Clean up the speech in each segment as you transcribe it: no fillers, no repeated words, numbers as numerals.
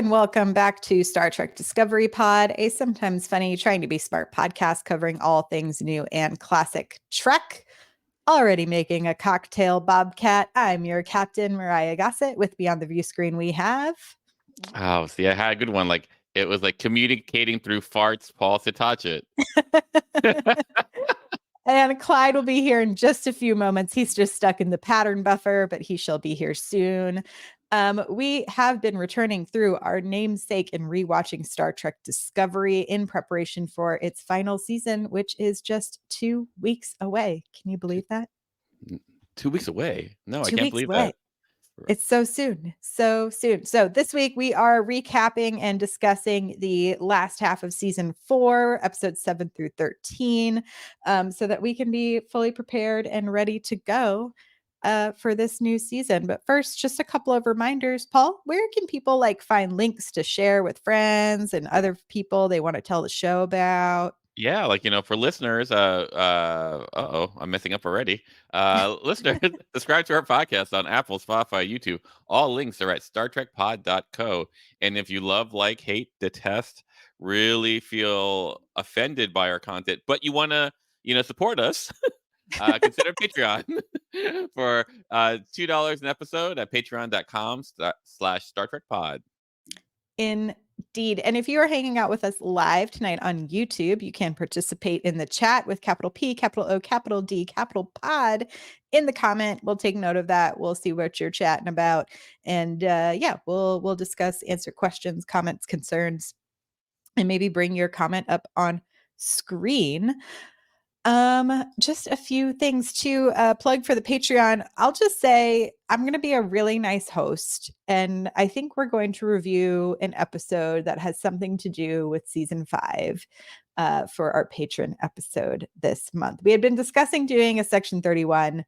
and welcome back to Star Trek Discovery Pod, a sometimes funny, trying to be smart podcast covering all things new and classic Trek. Already making a cocktail, Bobcat. I'm your captain, Myrriah Gossett. With me on the view screen, we have... Oh, see, I had a good one. Like, it was like communicating through farts, Paul Sitachet. And Clyde will be here in just a few moments. He's just stuck in the pattern buffer, but he shall be here soon. We have been returning through our namesake and rewatching Star Trek Discovery in preparation for its final season, which is just 2 weeks away. Can you believe that? 2 weeks away? No, I 2 can't weeks believe away. that. It's so soon, so soon. So this week we are recapping and discussing the last half of season 4, episodes 7 through 13, so that we can be fully prepared and ready to go for this new season. But first, just a couple of reminders. Paul, where can people find links to share with friends and other people they want to tell the show about? Yeah, for listeners, I'm messing up already. Listeners, subscribe to our podcast on Apple, Spotify, YouTube. All links are at StarTrekPod.co. And if you love, hate, detest, really feel offended by our content, but you want to, support us, consider Patreon for $2 an episode at patreon.com/StarTrekPod. Indeed. And if you are hanging out with us live tonight on YouTube, you can participate in the chat with capital P, capital O, capital D, capital Pod in the comment. We'll take note of that. We'll see what you're chatting about. And we'll discuss, answer questions, comments, concerns, and maybe bring your comment up on screen. Just a few things to plug for the Patreon. I'll just say I'm going to be a really nice host, and I think we're going to review an episode that has something to do with season 5 for our patron episode this month. We had been discussing doing a section 31,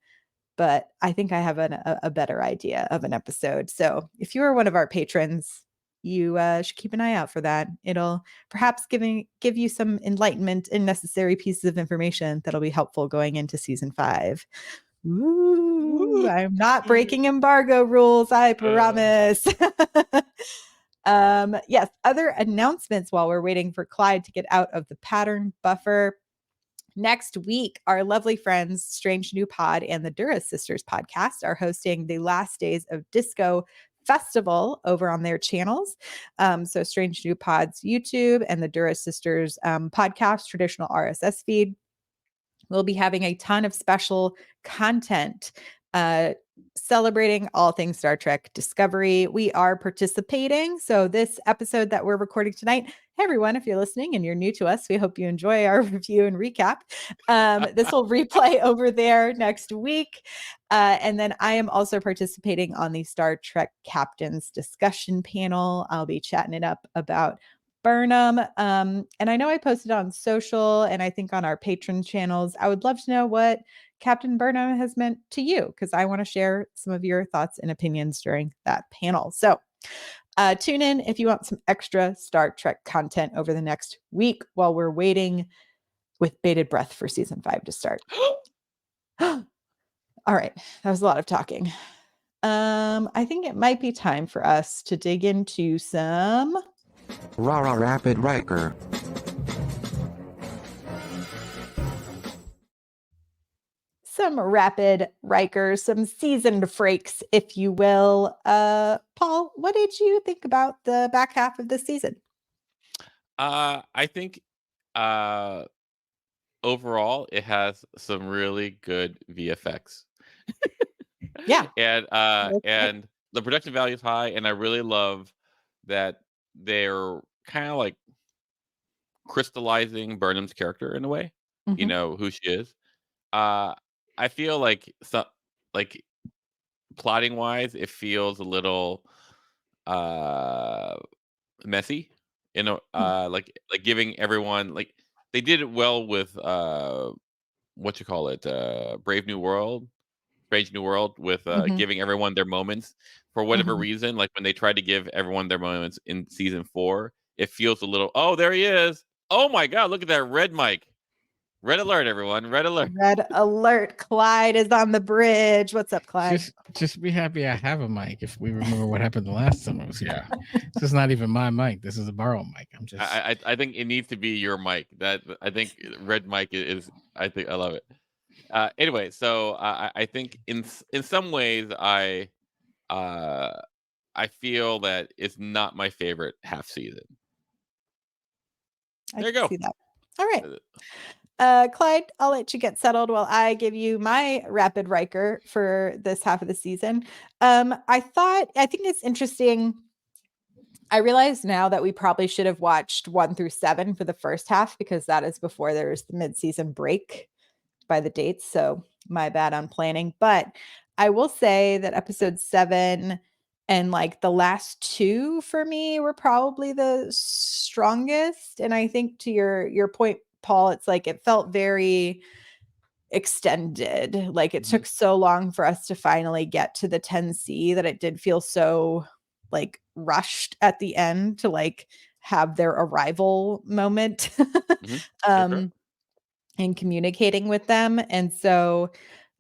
but I think I have a better idea of an episode. So if you are one of our patrons, you should keep an eye out for that. It'll perhaps give you some enlightenment and necessary pieces of information that'll be helpful going into season 5. Ooh, I'm not breaking embargo rules, I promise. Yes, other announcements while we're waiting for Clyde to get out of the pattern buffer. Next week, our lovely friends, Strange New Pod and the Duras Sisters podcast are hosting the Last Days of Disco Festival over on their channels. So Strange New Pod's YouTube and the Duras Sisters podcast, traditional RSS feed. We'll be having a ton of special content celebrating all things Star Trek Discovery. We are participating. So this episode that we're recording tonight, hey everyone, if you're listening and you're new to us, we hope you enjoy our review and recap. This will replay over there next week. And then I am also participating on the Star Trek Captains discussion panel. I'll be chatting it up about Burnham. And I know I posted on social and I think on our patron channels. I would love to know what Captain Burnham has meant to you, because I want to share some of your thoughts and opinions during that panel. So tune in if you want some extra Star Trek content over the next week while we're waiting with bated breath for season 5 to start. All right. That was a lot of talking. I think it might be time for us to dig into some Rapid Riker. Some rapid Rikers, some seasoned frakes, if you will. Paul, what did you think about the back half of this season? I think overall it has some really good VFX. Yeah. And the production value is high, and I really love that they're kind of crystallizing Burnham's character in a way, Mm-hmm. who she is. I feel like plotting wise, it feels a little messy, like giving everyone they did it well with what you call it, Brave New World, Strange New World, with giving everyone their moments for whatever reason. Like when they tried to give everyone their moments in season 4, it feels a little, oh, there he is. Oh my God, look at that red mic. Red alert, everyone. Red alert. Red alert. Clyde is on the bridge. What's up, Clyde? Just be happy I have a mic. If we remember what happened the last time I was here, this is not even my mic. This is a borrowed mic. I'm just. I think it needs to be your mic. That I think red mic is. I think I love it. Anyway, so I think in some ways I feel that it's not my favorite half season. There you go. See that. All right. Clyde, I'll let you get settled while I give you my rapid Riker for this half of the season. I think it's interesting. I realize now that we probably should have watched 1 through 7 for the first half, because that is before there's the mid-season break by the dates. So my bad on planning. But I will say that episode 7 and like the last 2 for me were probably the strongest. And I think to your point, Paul, it's like it felt very extended. Like it took so long for us to finally get to the 10C that it did feel so like rushed at the end to like have their arrival moment. In communicating with them. And so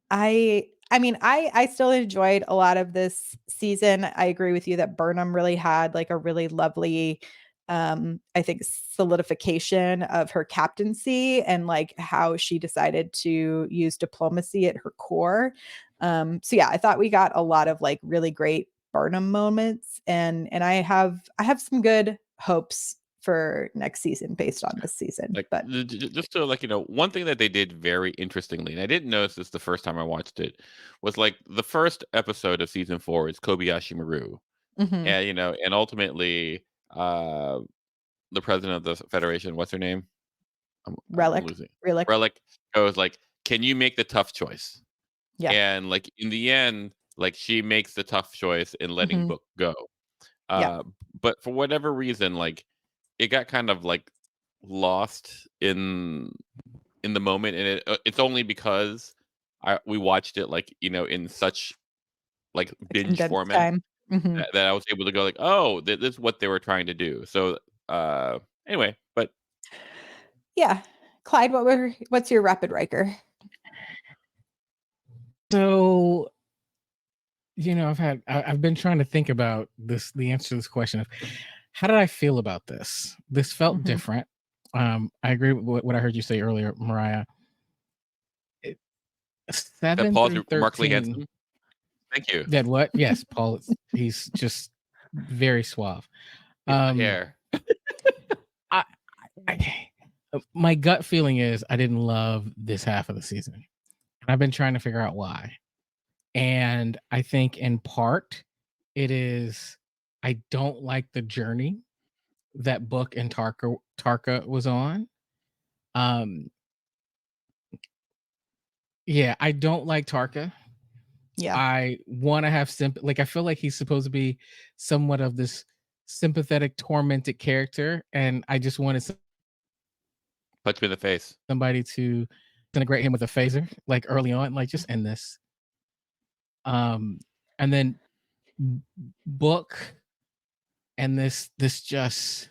I mean, I still enjoyed a lot of this season. I agree with you that Burnham really had like a really lovely, I think, solidification of her captaincy and like how she decided to use diplomacy at her core. So yeah, I thought we got a lot of like really great Burnham moments, and I have some good hopes for next season based on this season. Like, but just to one thing that they did very interestingly, and I didn't notice this the first time I watched it, was like the first episode of season 4 is Kobayashi Maru, and and ultimately the president of the Federation, what's her name? Relic goes like, can you make the tough choice? Yeah. And like in the end, like she makes the tough choice in letting Book go. But for whatever reason, like it got kind of like lost in the moment, and it's only because we watched it like in such like binge format that I was able to go like, oh, this is what they were trying to do. So anyway, but yeah, Clyde, what's your rapid Riker? So I've been trying to think about the answer to this question of how did I feel about this? This felt different. I agree with what I heard you say earlier, Myrriah. 7 through 13. Thank you. That what? Yes, Paul. He's just very suave. Hair. My gut feeling is I didn't love this half of the season, and I've been trying to figure out why. And I think in part it is I don't like the journey that Book and Tarka was on. Yeah, I don't like Tarka. Yeah. I want to have sympathy. Like I feel like he's supposed to be somewhat of this sympathetic, tormented character, and I just wanted punch me in the face. Somebody to integrate him with a phaser, like early on, like just end this. And then Book and this just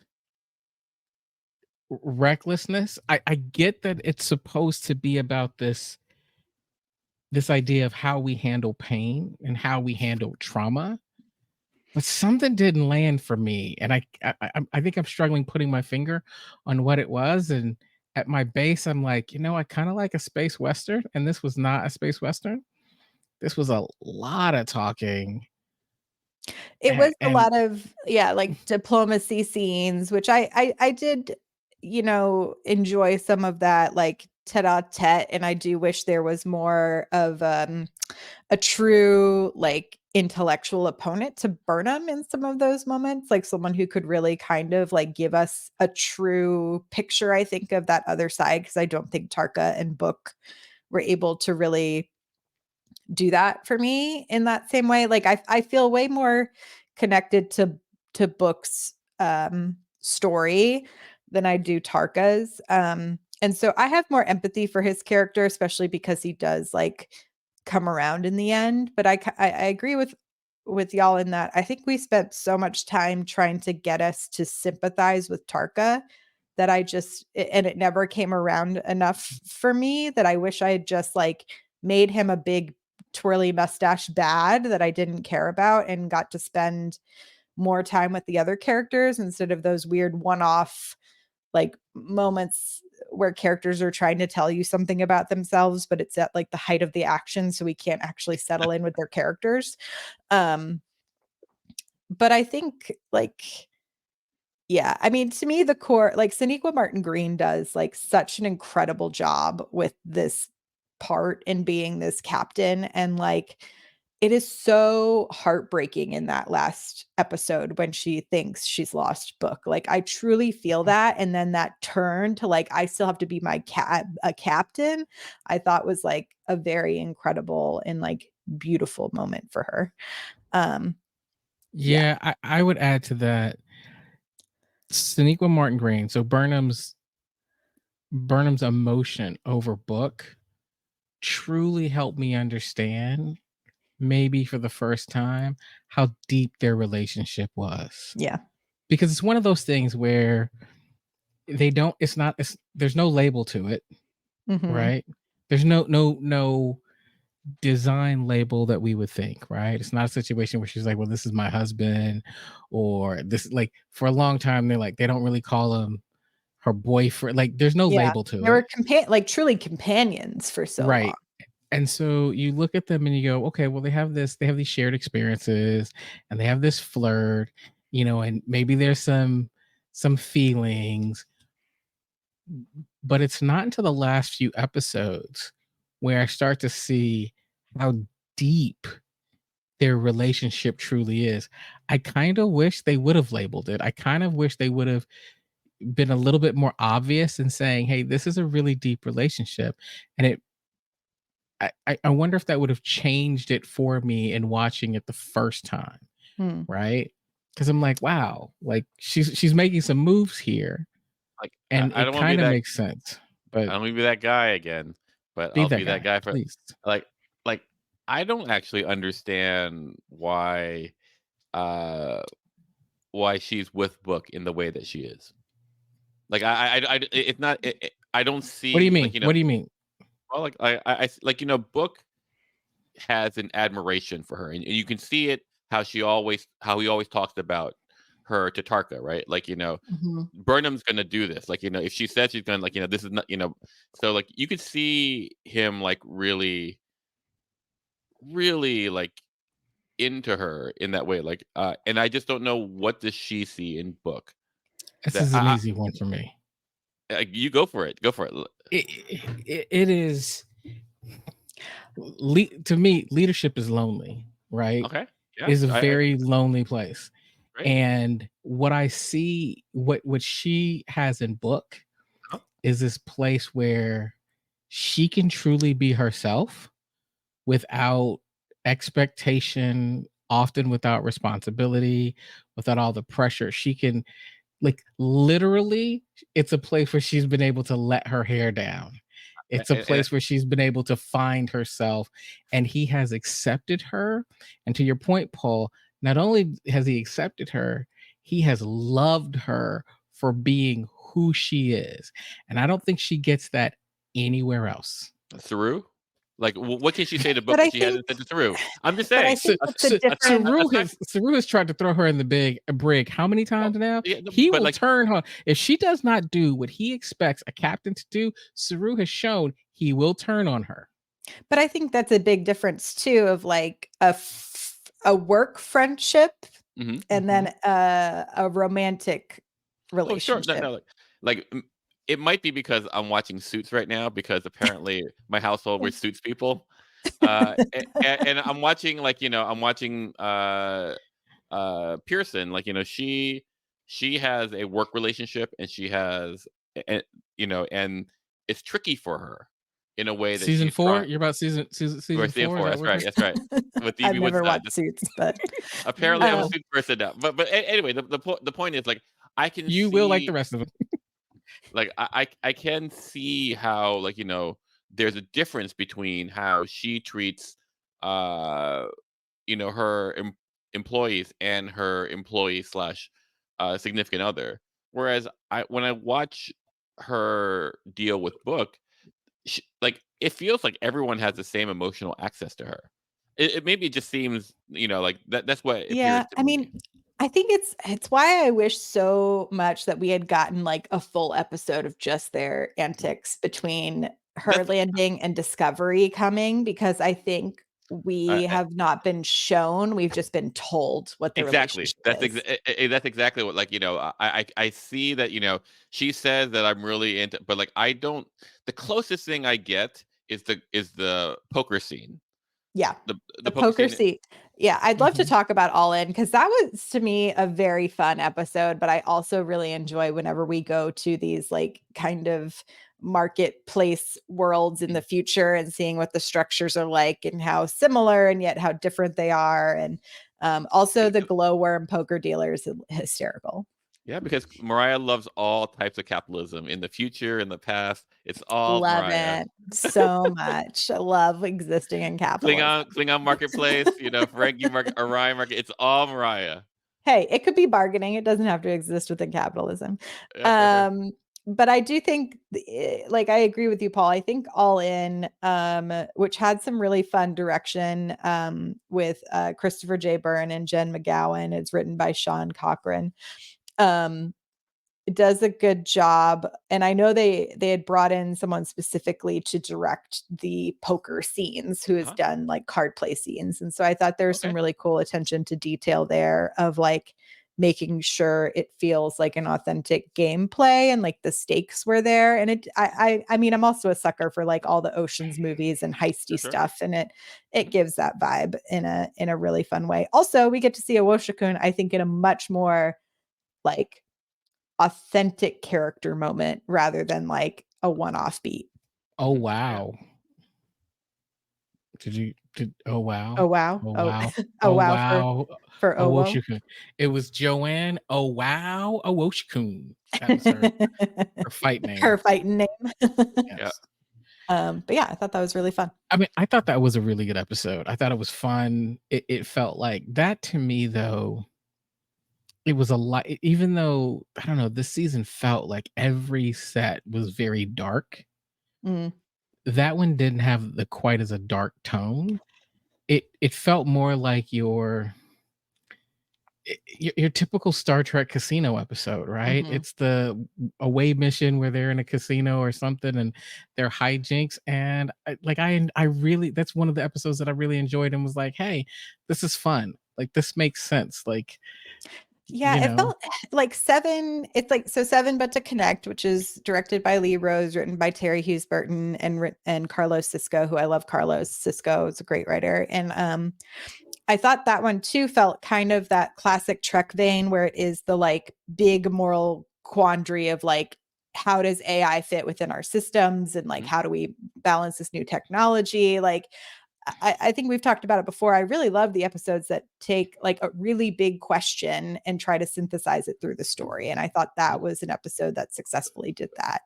recklessness. I get that it's supposed to be about this idea of how we handle pain and how we handle trauma, but something didn't land for me, and I think I'm struggling putting my finger on what it was. And at my base, I'm like, I kind of like a space western, and this was not a space western. This was a lot of talking. It was a lot of like diplomacy scenes, which I did, enjoy some of that, like tete-a-tete, and I do wish there was more of a true like intellectual opponent to Burnham in some of those moments, like someone who could really kind of like give us a true picture, I think, of that other side, because I don't think Tarka and Book were able to really do that for me in that same way. Like I feel way more connected to Book's story than I do Tarka's. And so I have more empathy for his character, especially because he does like come around in the end. But I agree with y'all in that I think we spent so much time trying to get us to sympathize with Tarka that and it never came around enough for me, that I wish I had just like made him a big twirly mustache bad that I didn't care about and got to spend more time with the other characters instead of those weird one-off like moments where characters are trying to tell you something about themselves, but it's at like the height of the action, so we can't actually settle in with their characters. But I think like, yeah, I mean, to me, the core, like Sonequa Martin Green does like such an incredible job with this part in being this captain. And like, it is so heartbreaking in that last episode when she thinks she's lost Book. Like, I truly feel that. And then that turn to like, I still have to be a captain, I thought was like a very incredible and like beautiful moment for her. Yeah, I would add to that. Sonequa Martin Green. So Burnham's emotion over Book truly helped me understand, maybe for the first time, how deep their relationship was. Yeah. Because it's one of those things where there's no label to it, right? There's no design label that we would think, right? It's not a situation where she's like, well, this is my husband, or this, like, for a long time they don't really call him her boyfriend. Like, there's no label to They it. were like truly companions for so long. And so you look at them and you go, okay, well, they have these shared experiences and they have this flirt, and maybe there's some feelings, but it's not until the last few episodes where I start to see how deep their relationship truly is. I kind of wish they would have labeled it. I kind of wish they would have been a little bit more obvious in saying, hey, this is a really deep relationship. And I wonder if that would have changed it for me in watching it the first time. Right? Because I'm like, wow, like she's making some moves here. Like, and I it don't want to kind be of that. makes sense. But I don't want to be that guy again. But be I'll that be that guy for please. like I don't actually understand why she's with Book in the way that she is. Like it's not. I don't see. What do you mean? Like, What do you mean? well, like I like Book has an admiration for her, and you can see it how he always talks about her to Tarka, right? Like, Burnham's gonna do this. Like, if she says she's gonna, like, this is not, so like you could see him like really, really like into her in that way. Like, and I just don't know what does she see in Book. This That is an easy one for me. You go for it. Go for it. It is. To me, leadership is lonely, right? Okay. Yeah. Is a very lonely place. Right. And what I see, what she has in Book, is this place where she can truly be herself without expectation, often without responsibility, without all the pressure. She can, like, literally, it's a place where she's been able to let her hair down. It's a place where she's been able to find herself, and he has accepted her. And to your point, Paul, not only has he accepted her, he has loved her for being who she is. And I don't think she gets that anywhere else. Saru? Like, what can she say to Book that she hasn't said to Saru? I'm just saying. Saru has tried to throw her in the brig how many times now? Yeah, He will turn her. If she does not do what he expects a captain to do, Saru has shown he will turn on her. But I think that's a big difference too, of like a work friendship and then a romantic relationship. Oh, sure. No, like it might be because I'm watching Suits right now, because apparently my household we're Suits people. And I'm watching, like, I'm watching Pearson, like, she has a work relationship, and she has, and it's tricky for her in a way that season 4. You're about season 4. That's right. That's right. With I've never watched Suits, but apparently I'm a Suits person now. But anyway, the point is, like, I can. You will like the rest of them. Like, I can see how, like, there's a difference between how she treats her employees and her employee slash significant other. Whereas when I watch her deal with Book, like it feels like everyone has the same emotional access to her. It maybe just seems, like that's what it appears Yeah, to I me. mean, I think it's why I wish so much that we had gotten like a full episode of just their antics between her That's landing and Discovery coming, because I think we uh, have not been shown, we've just been told what the Exactly. relationship is. That's exactly what, like, I see that, she says that I'm really into, but like I don't. The closest thing I get is the poker scene. Yeah. The The poker poker scene. seat. Yeah, I'd love to Mhm. talk about All In, because that was to me a very fun episode, but I also really enjoy whenever we go to these like kind of marketplace worlds in the future and seeing what the structures are like and how similar and yet how different they are. And also the glowworm poker dealer is hysterical. Yeah, because Mariah loves all types of capitalism in the future, in the past. It's all Love Mariah. it so much. I love existing in capitalism. Klingon marketplace, Ferengi market, Orion market. It's all Mariah. Hey, it could be bargaining. It doesn't have to exist within capitalism. Yeah, for sure. Um, but I do think, like, I agree with you, Paul. I think All In, which had some really fun direction, with Christopher J. Byrne and Jen McGowan. It's written by Sean Cochran. Um, it does a good job, and I know they had brought in someone specifically to direct the poker scenes who has Huh? done like card play scenes, and so I thought there was some Okay. really cool attention to detail there of like making sure it feels like an authentic gameplay and like the stakes were there. And I mean, I'm also a sucker for like all the Oceans movies and heisty Sure. stuff, and it gives that vibe in a really fun way. Also, we get to see a Woshikun, I think, in a much more like authentic character moment rather than like a one-off beat. Oh Yeah. wow. Oh wow. Oh wow. Oh Oh, wow. oh Oh wow wow. for Owo. Owoshikun. It was Joanne. Oh wow. Owoshikun. That was her fight Her name. fighting name. Yeah. Yes. But yeah, I thought that was really fun. I mean, I thought that was a really good episode. I thought it was fun. It felt like that to me, though. It was a lot, even though I don't know, this season felt like every set was very dark. Mm. That one didn't have the quite as a dark tone. It felt more like your typical Star Trek casino episode, right? Mhm. It's the away mission where they're in a casino or something and they're hijinks. And I really, that's one of the episodes that I really enjoyed and was like, hey, this is fun. Like this makes sense. Like, you Yeah, it know, felt like Seven. It's like so Seven, but to Connect, which is directed by Lee Rose, written by Terry Hughes Burton, and Carlos Cisco, who I love. Carlos Cisco is a great writer, and I thought that one too felt kind of that classic Trek vein, where it is the like big moral quandary of like, how does AI fit within our systems, and like Mhm. how do we balance this new technology? Like, I think we've talked about it before. I really love the episodes that take like a really big question and try to synthesize it through the story. And I thought that was an episode that successfully did that.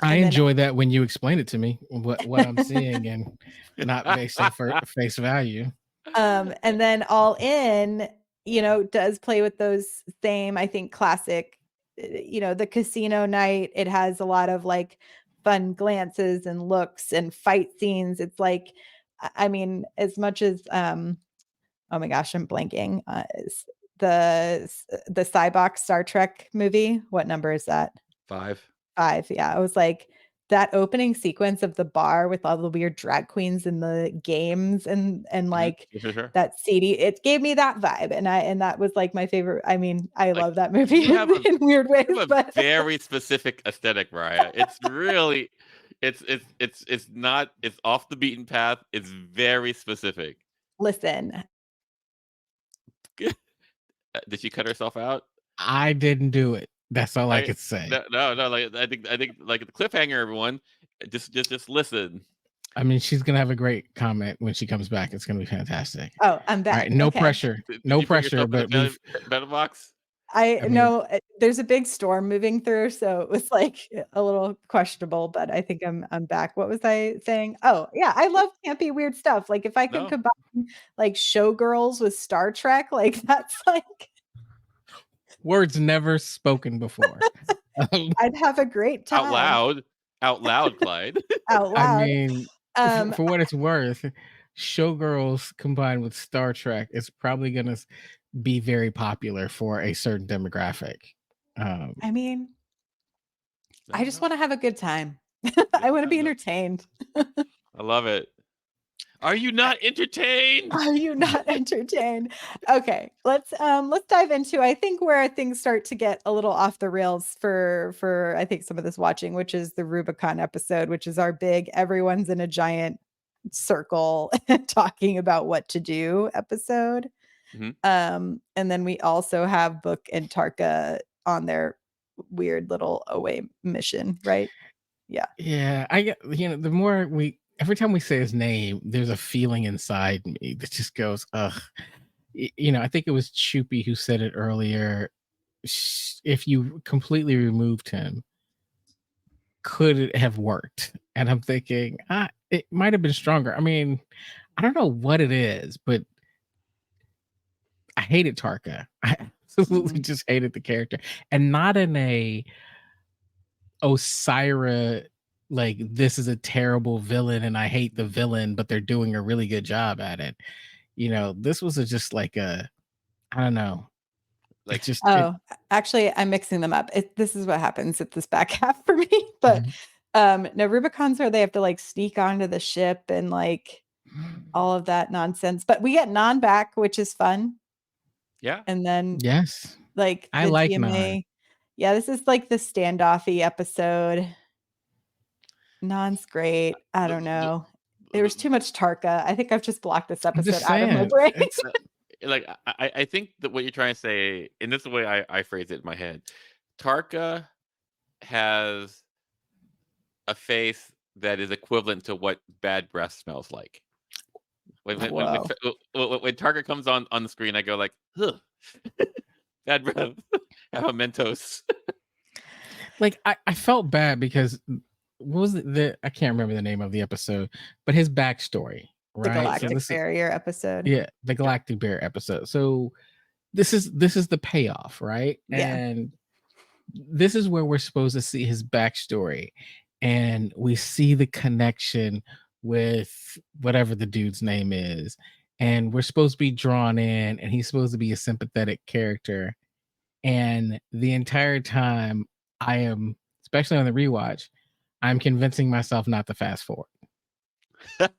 I And then enjoy that when you explain it to me, what I'm seeing and not based off face value. and then All In, does play with those same, I think, classic, the casino night. It has a lot of like fun glances and looks and fight scenes. It's like, I mean, as much as oh my gosh, I'm blanking. The Cybox Star Trek movie. What number is that? 5. 5. Yeah, I was like that opening sequence of the bar with all the weird drag queens in the games and like Sure. that CD. It gave me that vibe, and that was like my favorite. I mean, I Like love that movie you have in weird ways, you have a but very specific aesthetic, Mariah. It's really, it's not, it's off the beaten path. It's very specific. listen, Did she cut herself out? I didn't do it. That's all I could say. No. Like I think like the cliffhanger. Everyone, just listen. I mean, she's gonna have a great comment when she comes back. It's gonna be fantastic. oh, I'm All right, back. no Okay. pressure. Did No you put pressure, yourself in but the battle box? I I mean, know there's a big storm moving through, so it was like a little questionable, but I think I'm back. What was I saying? Oh, yeah, I love campy weird stuff. Like if I could No. combine like Showgirls with Star Trek, like that's like Words never spoken before. I'd have a great time. Out loud, Clyde. Out I loud. mean, for what it's worth, Showgirls combined with Star Trek is probably going to be very popular for a certain demographic. I mean, I just want to have a good time. I want to be entertained. I love it. Are you not entertained? Are you not entertained? Okay, let's dive into, I think, where things start to get a little off the rails for I think some of this watching, which is the Rubicon episode, which is our big everyone's in a giant circle talking about what to do episode. And then we also have Book and Tarka on their weird little away mission, right? Yeah, I get, the more every time we say his name, there's a feeling inside me that just goes, ugh. I think it was Choopy who said it earlier. If you completely removed him, could it have worked? And I'm thinking, it might have been stronger. I mean, I don't know what it is, but I hated Tarka. I absolutely just hated the character, and not in a Osira, like, this is a terrible villain and I hate the villain, but they're doing a really good job at it. This was just like I don't know. Like, actually, I'm mixing them up. This is what happens at this back half for me. But no, Rubicon's where they have to like sneak onto the ship and like all of that nonsense. But we get Non back, which is fun. Yeah. And then yes, like I the like DMA. Non. Yeah, this is like the standoffy episode. Non's great. I don't know. There was too much Tarka. I think I've just blocked this episode out of my brain. Like, I think that what you're trying to say, and this is the way I phrase it in my head, Tarka has a face that is equivalent to what bad breath smells like. When Tarka comes on the screen, I go like, ugh. Bad breath. Have a Mentos. Like, I felt bad because what was I can't remember the name of the episode, but his backstory, right? The Galactic Barrier episode. Yeah, the Galactic Barrier episode. So this is the payoff, right? Yeah. And this is where we're supposed to see his backstory, and we see the connection with whatever the dude's name is, and we're supposed to be drawn in, and he's supposed to be a sympathetic character. And the entire time I am, especially on the rewatch, I'm convincing myself not to fast forward.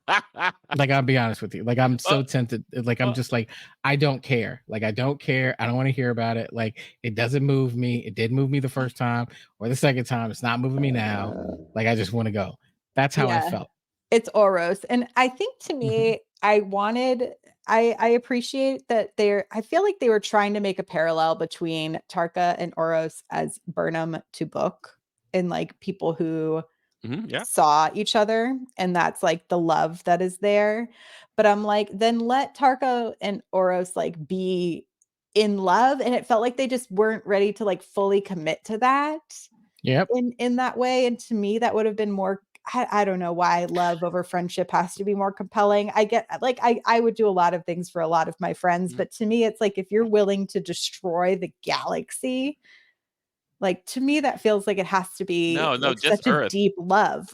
Like, I'll be honest with you. Like, I'm so tempted. Like, I'm just like, I don't care. Like, I don't care. I don't want to hear about it. Like, it doesn't move me. It didn't move me the first time or the second time. It's not moving me now. Like, I just want to go. That's how I felt. It's Oros. And I think to me, I appreciate that I feel like they were trying to make a parallel between Tarka and Oros as Burnham to Book, and like people who saw each other, and that's like the love that is there. But I'm like, then let Tarka and Oros like be in love, and it felt like they just weren't ready to like fully commit to that. Yep. In that way, and to me that would have been more, I don't know why love over friendship has to be more compelling. I get, like, I would do a lot of things for a lot of my friends, but to me it's like, if you're willing to destroy the galaxy, like, to me that feels like it has to be like just such Earth. a deep love.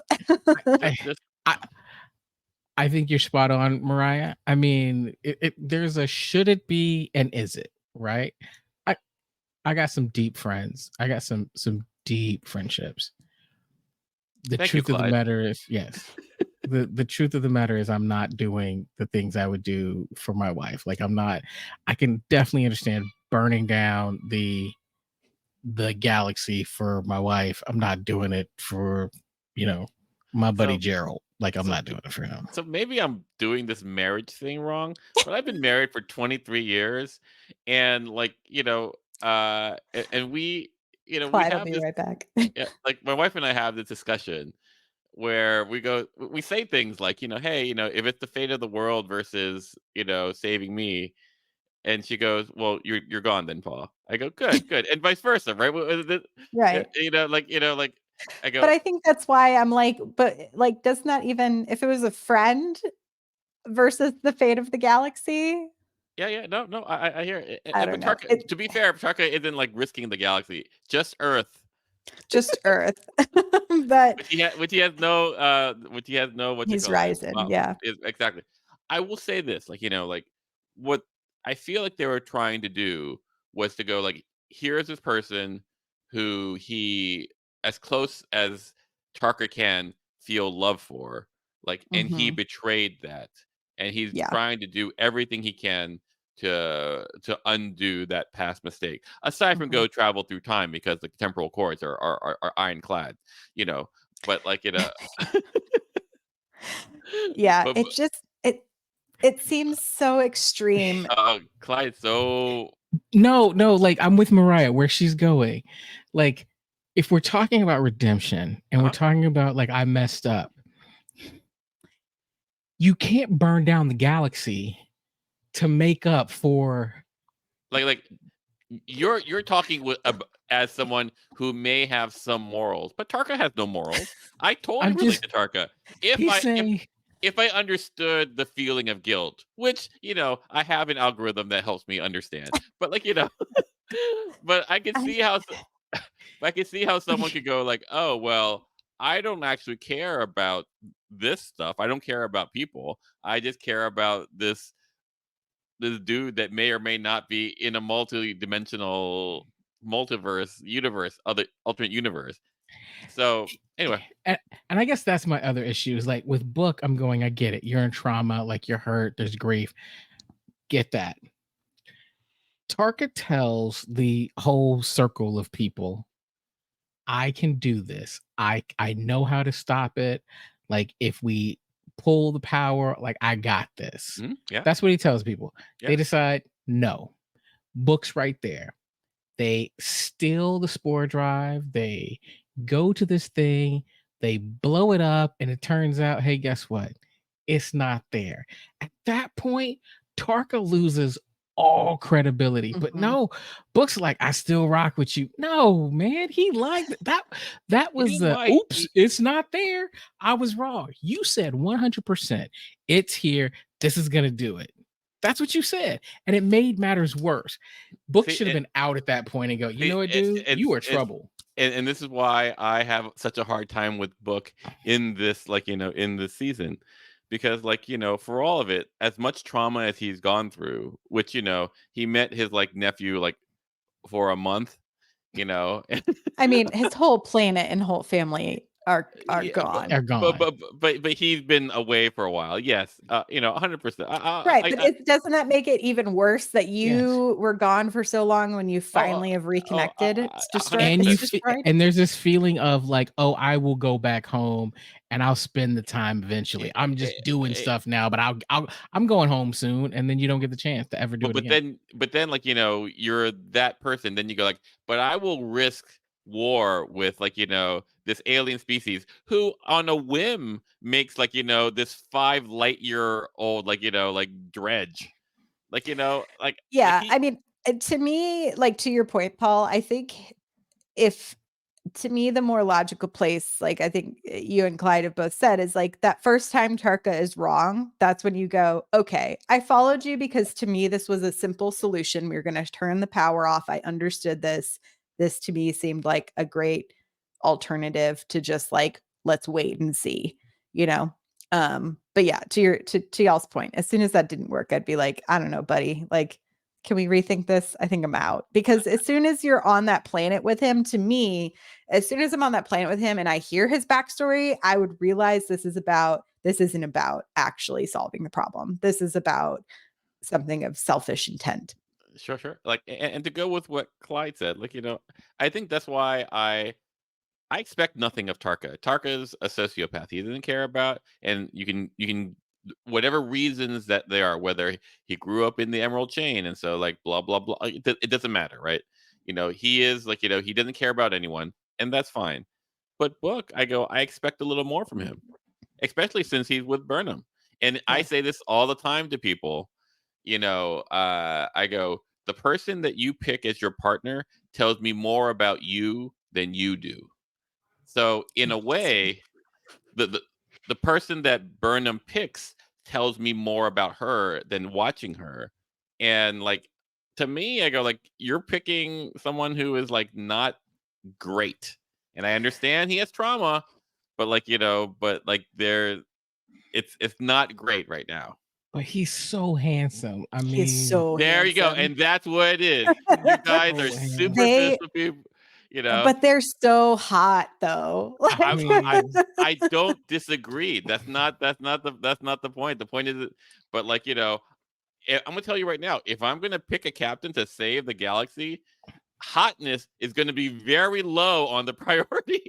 I think you're spot on, Myrriah. I mean, there's a should it be and is it, right? I got some deep friends. I got some deep friendships. The truth of the matter is, yes. The truth of the matter is, I'm not doing the things I would do for my wife. Like, I can definitely understand burning down the galaxy for my wife. I'm not doing it for, my buddy Gerald. Like, I'm not doing it for him. So maybe I'm doing this marriage thing wrong, but I've been married for 23 years, and like, and we, Clyde, I'll be right back. Yeah, like my wife and I have this discussion where we say things like, hey, if it's the fate of the world versus, saving me, and she goes, well, you're gone then, Paul. I go, good, and vice versa, right? Right. I go, but I think that's why I'm like, but like, does not even, if it was a friend versus the fate of the galaxy, Yeah. No. I hear it. I But don't know. Tarka, to be fair, Tarka isn't like risking the galaxy, just Earth. Just Earth. But Which he has no what you he's call it. rising. Yeah. Exactly. I will say this, like like what I feel like they were trying to do was to go like, here's this person who he, as close as Tarka can feel love for, like, and he Hmm. betrayed that, and he's Yeah. trying to do everything he can to undo that past mistake. Aside from Mhm. go travel through time because the temporal cords are ironclad, you know. But like Yeah. but, It just it seems so extreme. Clyde, so No, like I'm with Myrriah where she's going. Like, if we're talking about redemption and we're uh talking about like I messed up, you can't burn down the galaxy to make up for. like you're talking as someone who may have some morals, but Tarka has no morals. I totally I'm relate just to Tarka. If he's I saying if I understood the feeling of guilt, which I have an algorithm that helps me understand, but like but I can I, see how I can see how someone could go like, oh well, I don't actually care about this stuff. I don't care about people. I just care about this dude that may or may not be in a multi-dimensional multiverse universe, other alternate universe. So anyway, and, and I guess that's my other issue is like with book, I'm going, I get it. You're in trauma, like you're hurt, there's grief. Get that. Tarka tells the whole circle of people, I can do this. I know how to stop it. Like if we pull the power, like I got this. yeah, That's what he tells people. yeah. They decide no. Book's right there. They steal the spore drive. They go to this thing. They blow it up, and it turns out, hey, guess what? It's not there. At that point, Tarka loses all credibility. But mhm. no, Book's like, I still rock with you. No, man, he liked that. That He was didn't the like. oops, it's not there. I was wrong. You said 100%. It's here. This is gonna do it. That's what you said. And it made matters worse. Book See, should have been out at that point and go, you see, know what, dude? You are trouble. and this is why I have such a hard time with Book in this, like in this season, because like for all of it, as much trauma as he's gone through, which he met his like nephew like for a month, you know, I mean, his whole planet and whole family are yeah, gone. They're gone. but he's been away for a while. Yes, 100%. Right, but doesn't that make it even worse that Yes. you were gone for so long when you Oh, finally have oh, reconnected? It's destroyed. And It's hundred percent. destroyed. and there's this feeling of like, oh, I will go back home and I'll spend the time eventually. I'm just doing stuff now, but I'm going home soon, and then you don't get the chance to ever do But it again. then like you're that person. Then you go like, but I will risk war with like this alien species who on a whim makes like this 5 light year old like like dredge, like like Yeah, he I mean, to me, like to your point, Paul, I think if to me the more logical place, like I think you and Clyde have both said, is like that first time Tarka is wrong, that's when you go, okay, I followed you because to me this was a simple solution. We were going to turn the power off. I understood this. This to me seemed like a great alternative to just like let's wait and see, you know. But yeah, to y'all's point, as soon as that didn't work, I'd be like, I don't know, buddy, like can we rethink this? I think I'm out. Because as soon as you're on that planet with him, to me, as soon as I'm on that planet with him and I hear his backstory, I would realize this isn't about actually solving the problem. This is about something of selfish intent. sure like and to go with what Clyde said, like I think that's why I expect nothing of Tarka. Tarka's a sociopath. He doesn't care about, and you can whatever reasons that they are, whether he grew up in the Emerald Chain and so like blah blah blah. It doesn't matter, right? He is like he doesn't care about anyone, and that's fine. But Book, I expect a little more from him, especially since he's with Burnham. And I Yeah. say this all the time to people. I go, the person that you pick as your partner tells me more about you than you do. So in a way, the person that Burnham picks tells me more about her than watching her. And like, to me, I go like, you're picking someone who is like not great, and I understand he has trauma, but like, but like it's not great right now. But he's so handsome. I mean, He's so There you go, handsome. and that's what it is. You guys are So super They- pissed with people, But they're so hot though. I mean, I don't disagree. That's not the point. The point is, but like, I'm gonna tell you right now, if I'm gonna pick a captain to save the galaxy, hotness is gonna be very low on the priority.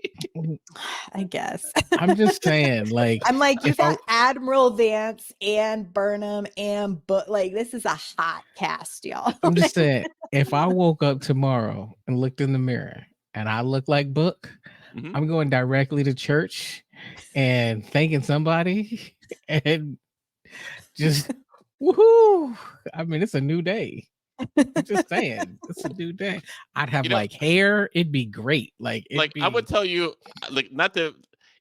I guess. I'm just saying, like, I'm like, you if I- got Admiral Vance and Burnham and like this is a hot cast, y'all. I'm just saying, if I woke up tomorrow and looked in the mirror and I look like Book, Mhm. I'm going directly to church and thanking somebody and just woohoo. I mean, it's a new day. I'm just saying, it's a new day. I'd have like hair, it'd be great. Like I would tell you, like, not to,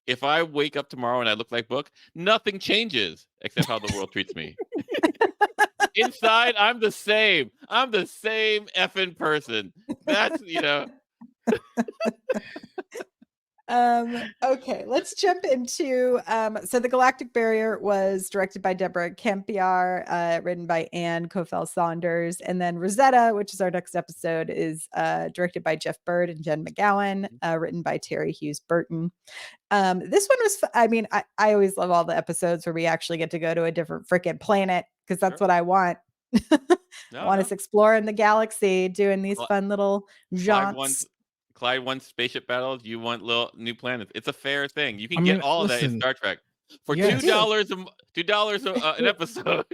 if I wake up tomorrow and I look like Book, nothing changes except how the world treats me. Inside, I'm the same. I'm the same effing person. That's Okay, let's jump into so the Galactic Barrier was directed by Deborah Campiar, written by Anne Kofel Saunders, and then Rosetta, which is our next episode, is directed by Jeff Bird and Jen McGowan, written by Terry Hughes Burton. This one was I mean, I always love all the episodes where we actually get to go to a different freaking planet, because that's what I want. I want us exploring the galaxy, doing these fun little jaunts. Clyde wants spaceship battles. You want little new planets. It's a fair thing. You can get all of that in Star Trek for $2 an episode.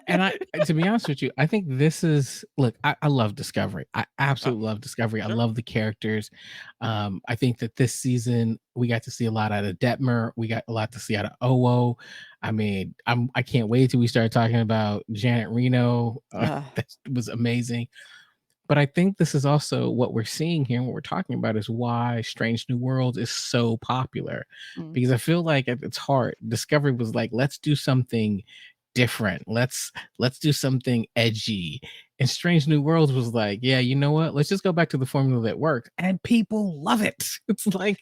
And to be honest with you, I think this is, look, I love Discovery. I absolutely love Discovery. I love the characters. I think that this season we got to see a lot out of Detmer. We got a lot to see out of Owo. I mean, I can't wait till we start talking about Janet Reno. That was amazing. But I think this is also what we're seeing here and what we're talking about is why Strange New Worlds is so popular. Because I feel like at its heart, Discovery was like, let's do something different. Let's do something edgy. And Strange New Worlds was like, yeah, you know what? Let's just go back to the formula that worked. And people love it. It's like,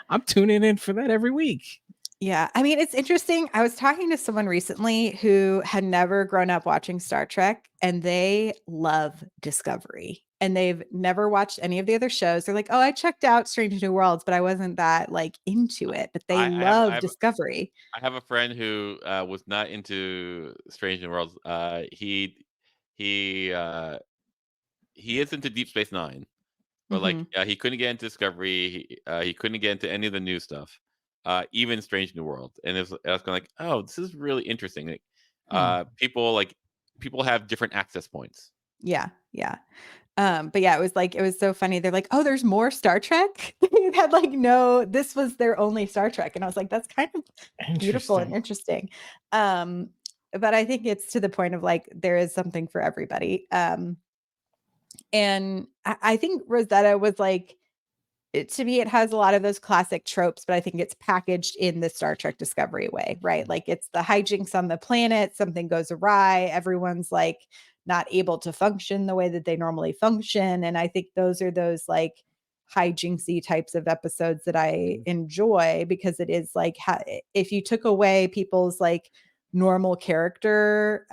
I'm tuning in for that every week. Yeah, I mean, it's interesting. I was talking to someone recently who had never grown up watching Star Trek, and they love Discovery, and they've never watched any of the other shows. They're like, "Oh, I checked out Strange New Worlds, but I wasn't that like into it." But they love Discovery. I have a friend who was not into Strange New Worlds. He is into Deep Space Nine, but like he couldn't get into Discovery. He couldn't get into any of the new stuff. Even Strange New World, and I was going like, oh, this is really interesting. Like, people have different access points. Yeah. But yeah, it was so funny. They're like, oh, there's more Star Trek. They had like this was their only Star Trek, and I was like, that's kind of beautiful and interesting. But I think it's to the point of like there is something for everybody. And I think Rosetta was like, to me, it has a lot of those classic tropes, but I think it's packaged in the Star Trek Discovery way, right? Like it's the hijinks on the planet, something goes awry, everyone's like not able to function the way that they normally function. And I think those are those like hijinksy types of episodes that I enjoy, because it is like, if you took away people's like normal character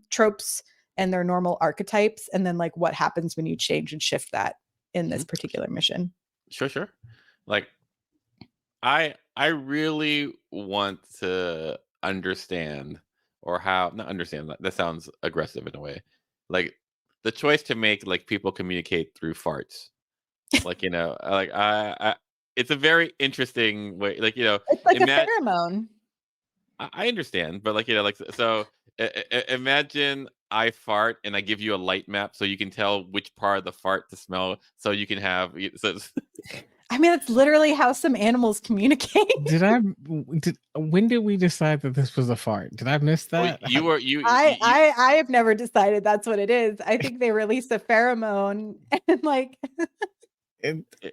tropes and their normal archetypes, and then like what happens when you change and shift that in this particular mission. Sure. Like, I really want to understand, or not understand. That sounds aggressive in a way. Like the choice to make like people communicate through farts. Like like I it's a very interesting way. Like it's like a pheromone. I understand, but like like so. Imagine I fart and I give you a light map so you can tell which part of the fart to smell, so you can have. I mean, it's literally how some animals communicate. When did we decide that this was a fart? Did I miss that? I have never decided that's what it is. I think they released a pheromone and like.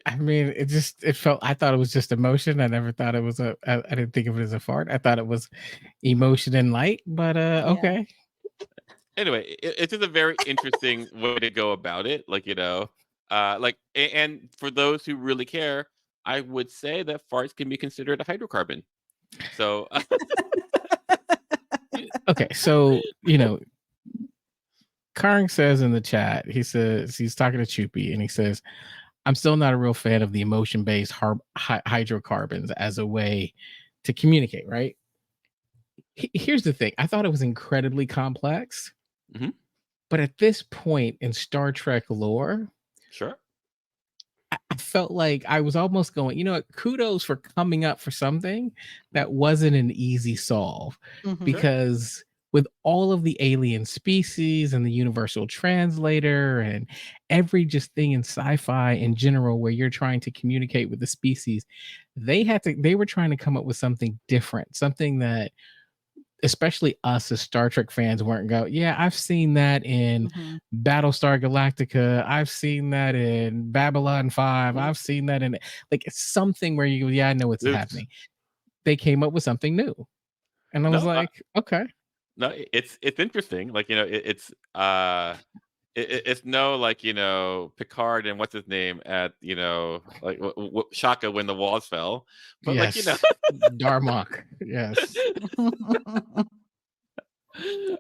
I mean, it felt. I thought it was just emotion. I never thought it was I didn't think of it as a fart. I thought it was emotion and light. But okay. anyway, it's just a very interesting way to go about it. Like, and for those who really care, I would say that farts can be considered a hydrocarbon. So, Okay, so Karng says in the chat, he says he's talking to Choopy, and he says, "I'm still not a real fan of the emotion-based hydrocarbons as a way to communicate." Right? Here's the thing: I thought it was incredibly complex, Mhm. but at this point in Star Trek lore, Sure. I felt like I was almost going, kudos for coming up for something that wasn't an easy solve, Mhm. because with all of the alien species and the universal translator and every just thing in sci-fi in general where you're trying to communicate with the species, they were trying to come up with something different, something that especially us as Star Trek fans weren't go, yeah, I've seen that in Mhm. Battlestar Galactica. I've seen that in Babylon 5. Mhm. I've seen that in it's something where you go, yeah, I know what's It's- happening. They came up with something new. And I was No, like, okay. no, it's interesting. Like, it's no, like, Picard and what's his name at, like Shaka when the walls fell, but like, Yes. Darmok. Yes.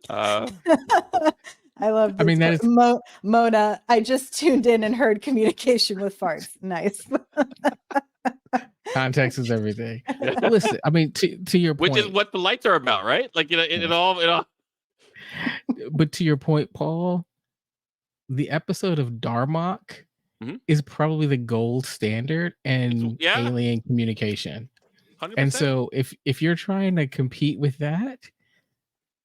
I love I this. mean, that is Mona, I just tuned in and heard communication with farts. Nice. context is everything. Listen, I mean, to your point, which is what the lights are about, right? Like, it all. But to your point, Paul, the episode of Darmok Mhm. is probably the gold standard in Yeah, alien communication. 100%. And so if you're trying to compete with that,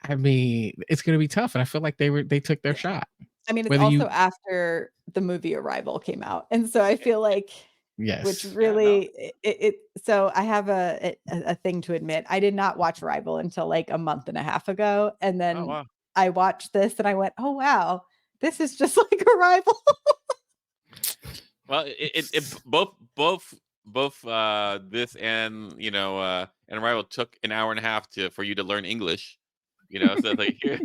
I mean, it's going to be tough. And I feel like they took their shot. I mean, it's Whether also after the movie Arrival came out. And so I feel like, which yes, really, so I have a thing to admit. I did not watch Arrival until like a month and a half ago. And Oh, then wow. I watched this and I went, oh, wow, this is just like Arrival. Well, both this and and Arrival took an hour and a half for you to learn English. So it's like here,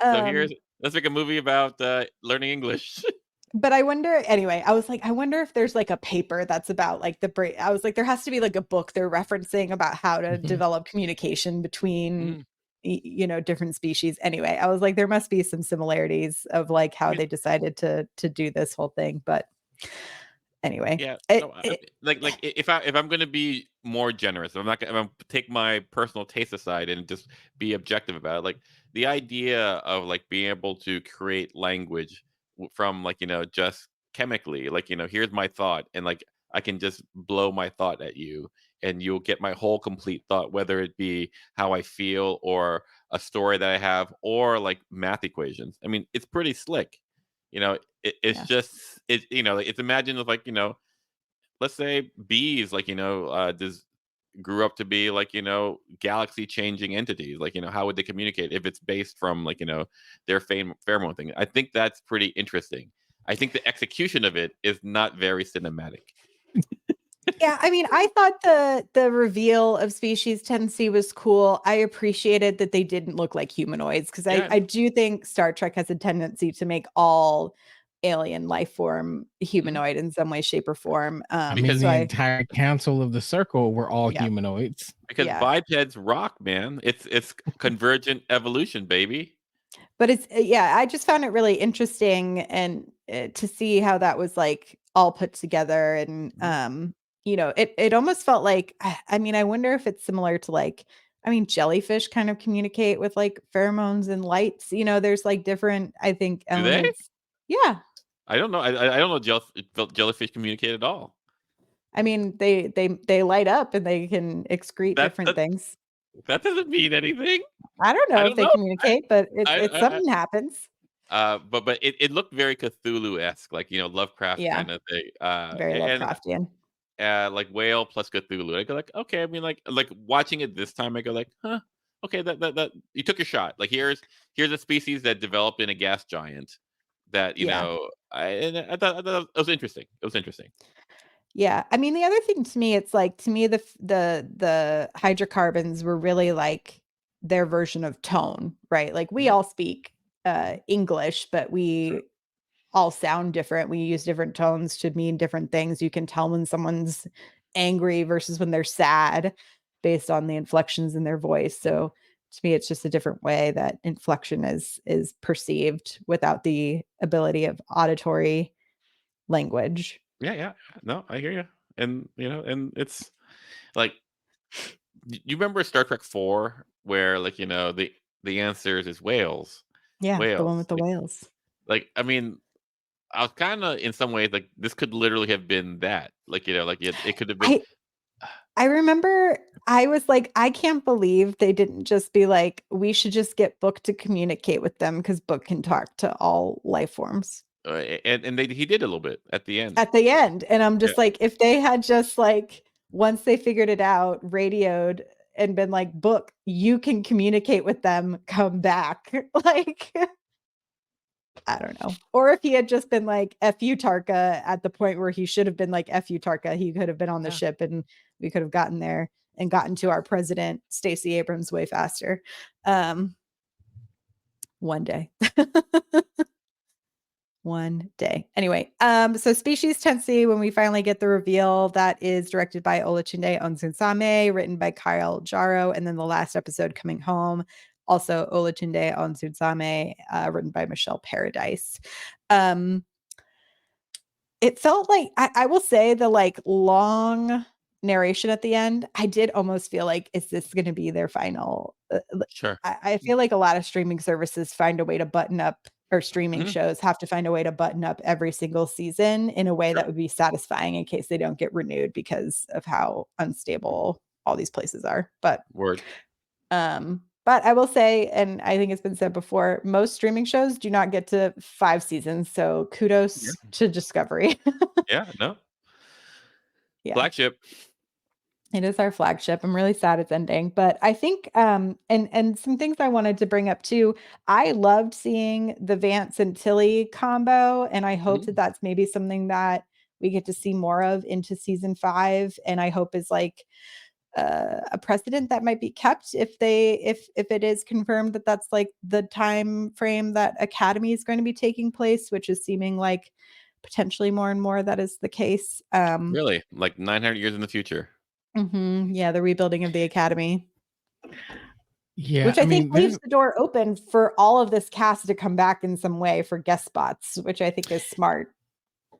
so here's let's make a movie about learning English. But I wonder, anyway, I was like, I wonder if there's like a paper that's about like the brain. I was like, there has to be like a book they're referencing about how to develop communication between, different species. Anyway, I was like, there must be some similarities of like how they decided to do this whole thing. But anyway, Yeah, no, like if I'm going to be more generous, I'm not going to take my personal taste aside and just be objective about it. Like the idea of like being able to create language from like just chemically, like here's my thought, and like I can just blow my thought at you, and you'll get my whole complete thought, whether it be how I feel or a story that I have or like math equations. I mean, it's pretty slick. It's just it's imagined of like let's say bees like just grew up to be like galaxy changing entities, like how would they communicate if it's based from like their pheromone thing. I think that's pretty interesting. I think the execution of it is not very cinematic. Yeah, I mean, I thought the reveal of species 10C was cool. I appreciated that they didn't look like humanoids because I do think Star Trek has a tendency to make all alien life form humanoid in some way, shape, or form. I mean, the entire council of the circle were all humanoids. Because bipeds rock, man. It's convergent evolution, baby. But it's I just found it really interesting and to see how that was like all put together and it almost felt like I mean I wonder if it's similar to like I mean jellyfish kind of communicate with like pheromones and lights, there's like different I think elements. Yeah. I don't know. I don't know jellyfish communicate at all. I mean they light up and they can excrete different things. That doesn't mean anything. I don't know if they communicate, but it's something happens. But it looked very Cthulhu-esque, like Lovecraft kind of thing. Very Lovecraftian. Like whale plus Cthulhu. I go like, okay. I mean, like watching it this time, I go like, huh, okay, that you took your shot. Like here's a species that developed in a gas giant. That I thought it was interesting. It was interesting. Yeah, I mean the other thing to me, it's like to me the hydrocarbons were really like their version of tone, right? Like we all speak English, but we all sound different. We use different tones to mean different things. You can tell when someone's angry versus when they're sad based on the inflections in their voice. So to me, it's just a different way that inflection is perceived without the ability of auditory language. Yeah. No, I hear you. And and it's like, you remember Star Trek 4 where, like, the answers is whales. Yeah, the one Whales. with the whales. Like, I mean, I was kind of, in some ways, like, this could literally have been that. Like, like it could have been. I remember I was like, I can't believe they didn't just be like, we should just get Book to communicate with them because Book can talk to all life forms. And he did a little bit at the end. And I'm just like, if they had just like, once they figured it out, radioed and been like, Book, you can communicate with them, come back. Like, I don't know. Or if he had just been like, F you, Tarka, at the point where he should have been like, F you, Tarka, he could have been on the ship and we could have gotten there and gotten to our president, Stacey Abrams, way faster. One day. One day. Anyway, so Species Tensi, when we finally get the reveal, that is directed by Olatunde Onsunsame, written by Kyle Jarrow, and then the last episode, Coming Home, also Olatunde Onsunsame, written by Michelle Paradise. It felt like, I will say, the like long narration at the end, I did almost feel like, is this going to be their final? Sure. I feel like a lot of streaming services find a way to button up, or streaming shows have to find a way to button up every single season in a way that would be satisfying in case they don't get renewed because of how unstable all these places are. But I will say, and I think it's been said before, most streaming shows do not get to 5 seasons. So kudos to Discovery. No. Yeah. Flagship. It is our flagship. I'm really sad it's ending, but I think and some things I wanted to bring up too. I loved seeing the Vance and Tilly combo, and I hope that that's maybe something that we get to see more of into season 5, and I hope is like a precedent that might be kept if it is confirmed that that's like the time frame that Academy is going to be taking place, which is seeming like potentially more and more that is the case. Really, like 900 years in the future. Yeah, the rebuilding of the Academy. Yeah, which I think leaves the door open for all of this cast to come back in some way for guest spots, which I think is smart.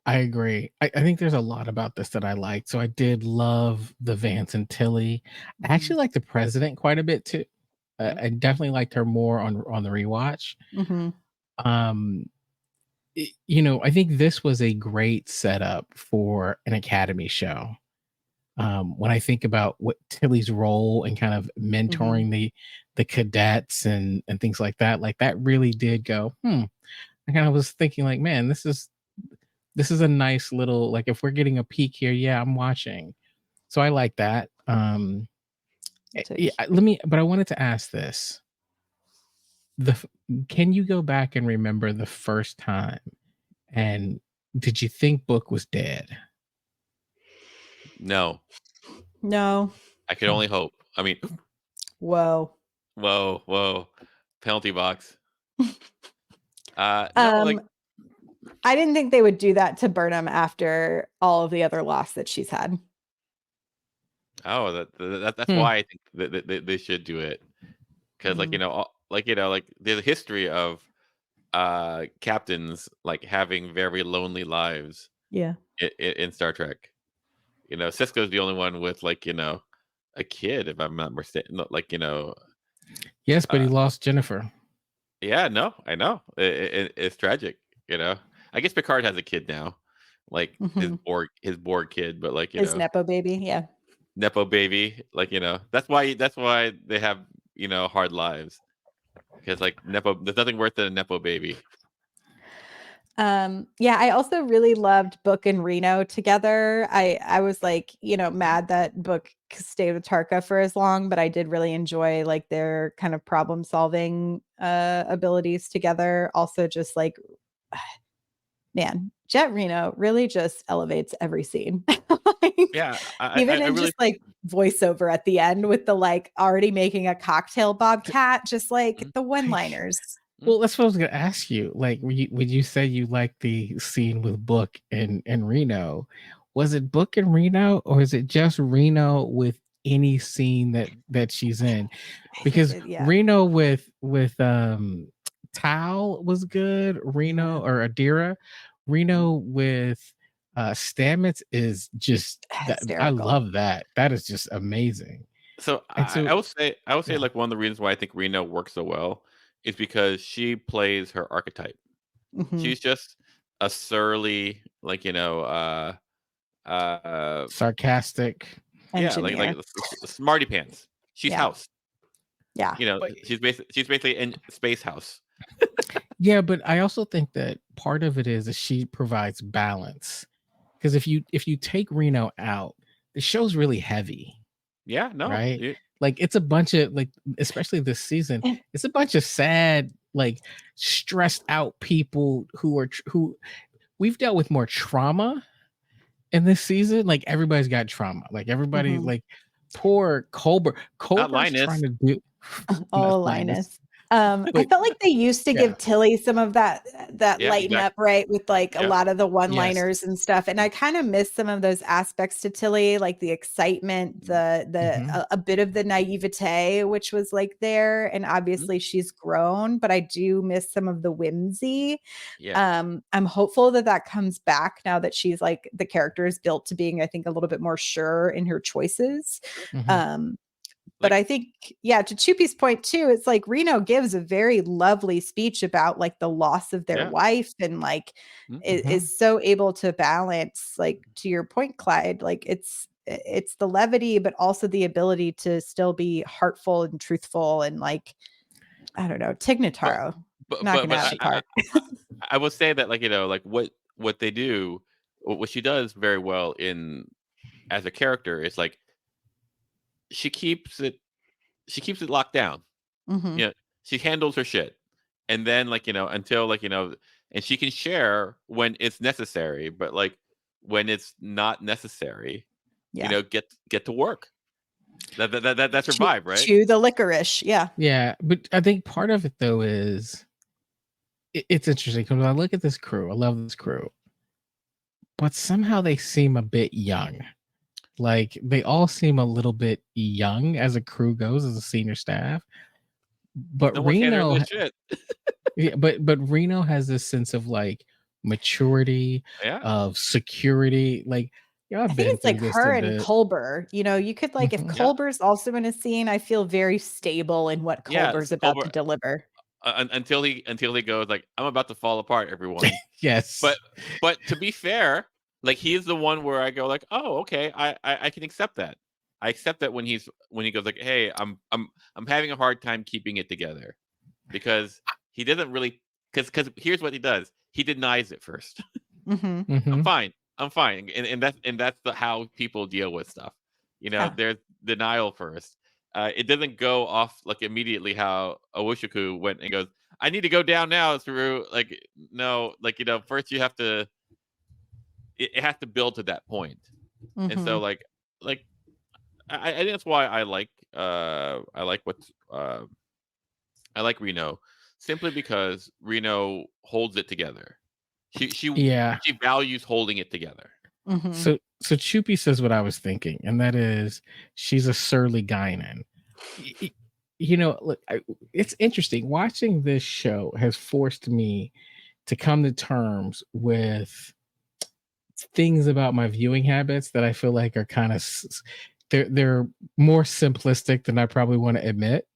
I agree. I think there's a lot about this that I liked. So I did love the Vance and Tilly. I actually like the president quite a bit too. I definitely liked her more on the rewatch. I think this was a great setup for an Academy show. When I think about what Tilly's role and kind of mentoring the cadets and things like that really did go, I kind of was thinking like, man, this is a nice little, like, if we're getting a peek here, yeah, I'm watching. So I like that. But I wanted to ask this. Can you go back and remember the first time, and did you think Book was dead? No. I could only hope. I mean, whoa. Penalty box. I didn't think they would do that to Burnham after all of the other loss that she's had. Oh, that's why I think that they should do it, because like there's a history of captains like having very lonely lives. Yeah. In Star Trek, Sisko's the only one with like a kid, if I'm not mistaken. Like Yes, but he lost Jennifer. Yeah, no, I know. It's tragic. I guess Picard has a kid now, like his Borg kid, but like his Nepo baby, yeah. Nepo baby, like that's why they have hard lives, because like there's nothing worse than a Nepo baby. I also really loved Book and Reno together. I was like, mad that Book stayed with Tarka for as long, but I did really enjoy like their kind of problem solving abilities together. Also, just like, man, Jet Reno really just elevates every scene. Yeah, Even I in really just like voiceover at the end with the like already making a cocktail bobcat, just like Mm. the one-liners. Well, that's what I was gonna ask you. Like, would you say you like the scene with Book and Reno? Was it Book and Reno, or is it just Reno with any scene that she's in? I think Because yeah. Reno with Tal was good. Reno or Adira, Reno with Stamets is just that. I Hysterical. love that. That is just amazing. So And I would say yeah. like one of the reasons why I think Reno works so well is because she plays her archetype. Mhm. She's just a surly, like Sarcastic. yeah, like Engineer. smarty pants. She's Yeah. House. Yeah. You know, But- she's basically in Space House. Yeah, but I also think that part of it is that she provides balance. Because if you take Reno out, the show's really heavy, Yeah, no, right? Like it's a bunch of like, especially this season, And- it's a bunch of sad, like stressed out people who we've dealt with more trauma in this season. Like everybody's got trauma. Like everybody, Mhm. like poor Colbert. Colbert's Linus. trying to do. Oh, Not Linus. I But- felt like they used to yeah. give Tilly some of that Yeah, lighten exactly. up, right? With like a Yeah. lot of the one-liners and stuff. And I kind of miss some of those aspects to Tilly, like the excitement, Mhm. a bit of the naivete, which was like there. And obviously she's grown, but I do miss some of the whimsy. Yeah. I'm hopeful that that comes back now that she's like the character is built to being, I think, a little bit more sure in her choices. Mhm. But I think, yeah, to Chupi's point too, it's like Reno gives a very lovely speech about like the loss of their Yeah. wife and like is so able to balance, like to your point, Clyde, like it's the levity, but also the ability to still be heartful and truthful and like, I don't know, Tignataro. But Knocking it out of the park. I would say that like like what they do, what she does very well in as a character is like she keeps it locked down. Mhm. You know, she handles her shit, and then like until like and she can share when it's necessary, but like when it's not necessary, Yeah. get to work. That's her vibe, right? Chew the licorice. Yeah. Yeah, but I think part of it though is it's interesting because when I look at this crew, I love this crew, but somehow they seem a bit young. Like they all seem a little bit young as a crew goes, as a senior staff. But No one can handle Reno, this shit. yeah, but Reno has this sense of like maturity, Yeah. of security. Like, yeah, I think it's like her and Culber. You know, you could like if Mhm. Culber's also in a scene, I feel very stable in what Yeah, Culber's so about to Culber- deliver. Until he goes like, I'm about to fall apart, everyone. Yes, But to be fair, like he's the one where I go like, oh, okay, I can accept that. I accept that when he goes like, hey, I'm having a hard time keeping it together, because he doesn't really because here's what he does. He denies it first. Mhm. Mhm. I'm fine, and that's how people deal with stuff. Yeah. There's denial first. It doesn't go off like immediately how Owushiku went and goes, I need to go down now through like no, like first you have to it has to build to that point. And so Mhm. like I think that's why I like what I like Reno, simply because Reno holds it together. She yeah. she values holding it together. Mhm. So Chupi says what I was thinking, and that is she's a surly Guinan. You know, look, it's interesting. Watching this show has forced me to come to terms with things about my viewing habits that I feel like are kind of they're more simplistic than I probably want to admit.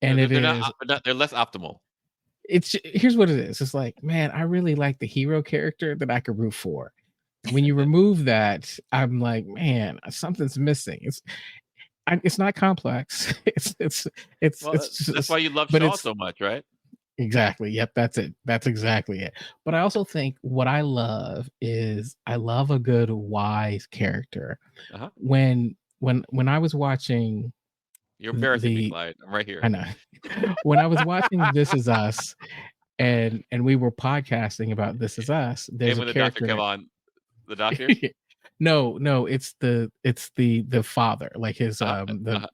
And they're not they're less optimal. It's here's what it is. It's like, man, I really like the hero character that I could root for. When you remove that, I'm like, man, something's missing. It's not complex. It's Well, it's that's why you love but Shaw it's so much, right? exactly. Yep, that's it. That's exactly it. But I also think what I love is I love a good wise character. Uh-huh. When I was watching You're embarrassing me, the Clyde. I'm right here. I know. When I was watching This Is Us and we were podcasting about This Is Us, there's And a when the doctor character came on, the doctor? No, it's the father, like his the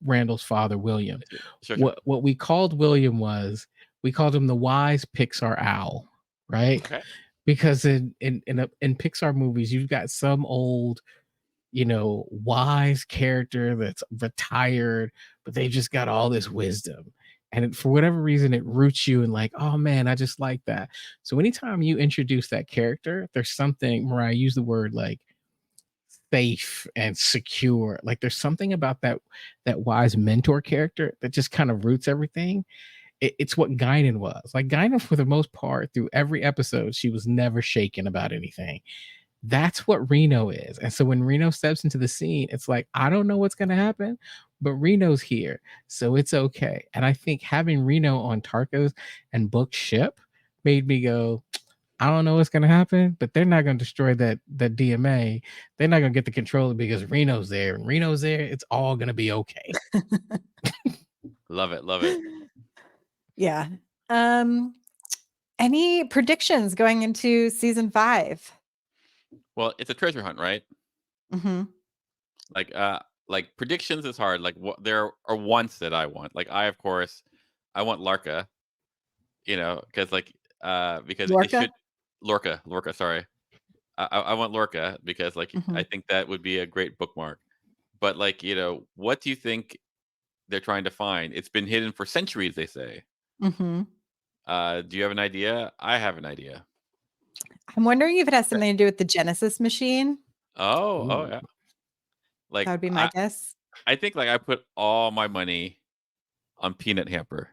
Randall's father, William. Sure. What we called William was, we called him the wise Pixar owl, right? Okay. Because in Pixar movies, you've got some old, wise character that's retired, but they just got all this wisdom. And for whatever reason, it roots you in like, oh man, I just like that. So anytime you introduce that character, there's something, Myrriah, use the word like safe and secure. Like there's something about that wise mentor character that just kind of roots everything. It's what Guinan was. Like Guinan, for the most part, through every episode, she was never shaken about anything. That's what Reno is. And so when Reno steps into the scene, it's like, I don't know what's going to happen, but Reno's here. So it's okay. And I think having Reno on Tarko's and Book's ship made me go, I don't know what's going to happen, but they're not going to destroy that DMA. They're not going to get the controller because Reno's there. And Reno's there. It's all going to be okay. Love it. Love it. Yeah. Any predictions going into season 5? Well, it's a treasure hunt, right? Mm-hmm. Like predictions is hard. Like what there are wants that I want. Like I want Larka, because Lorca? it should Lorca. Sorry, I want Lorca because Mhm. I think that would be a great bookmark. But what do you think they're trying to find? It's been hidden for centuries, they say. Mm-hmm. Do you have an idea? I have an idea. I'm wondering if it has something to do with the Genesis machine. Oh yeah. That would be my guess. I think I put all my money on Peanut Hamper.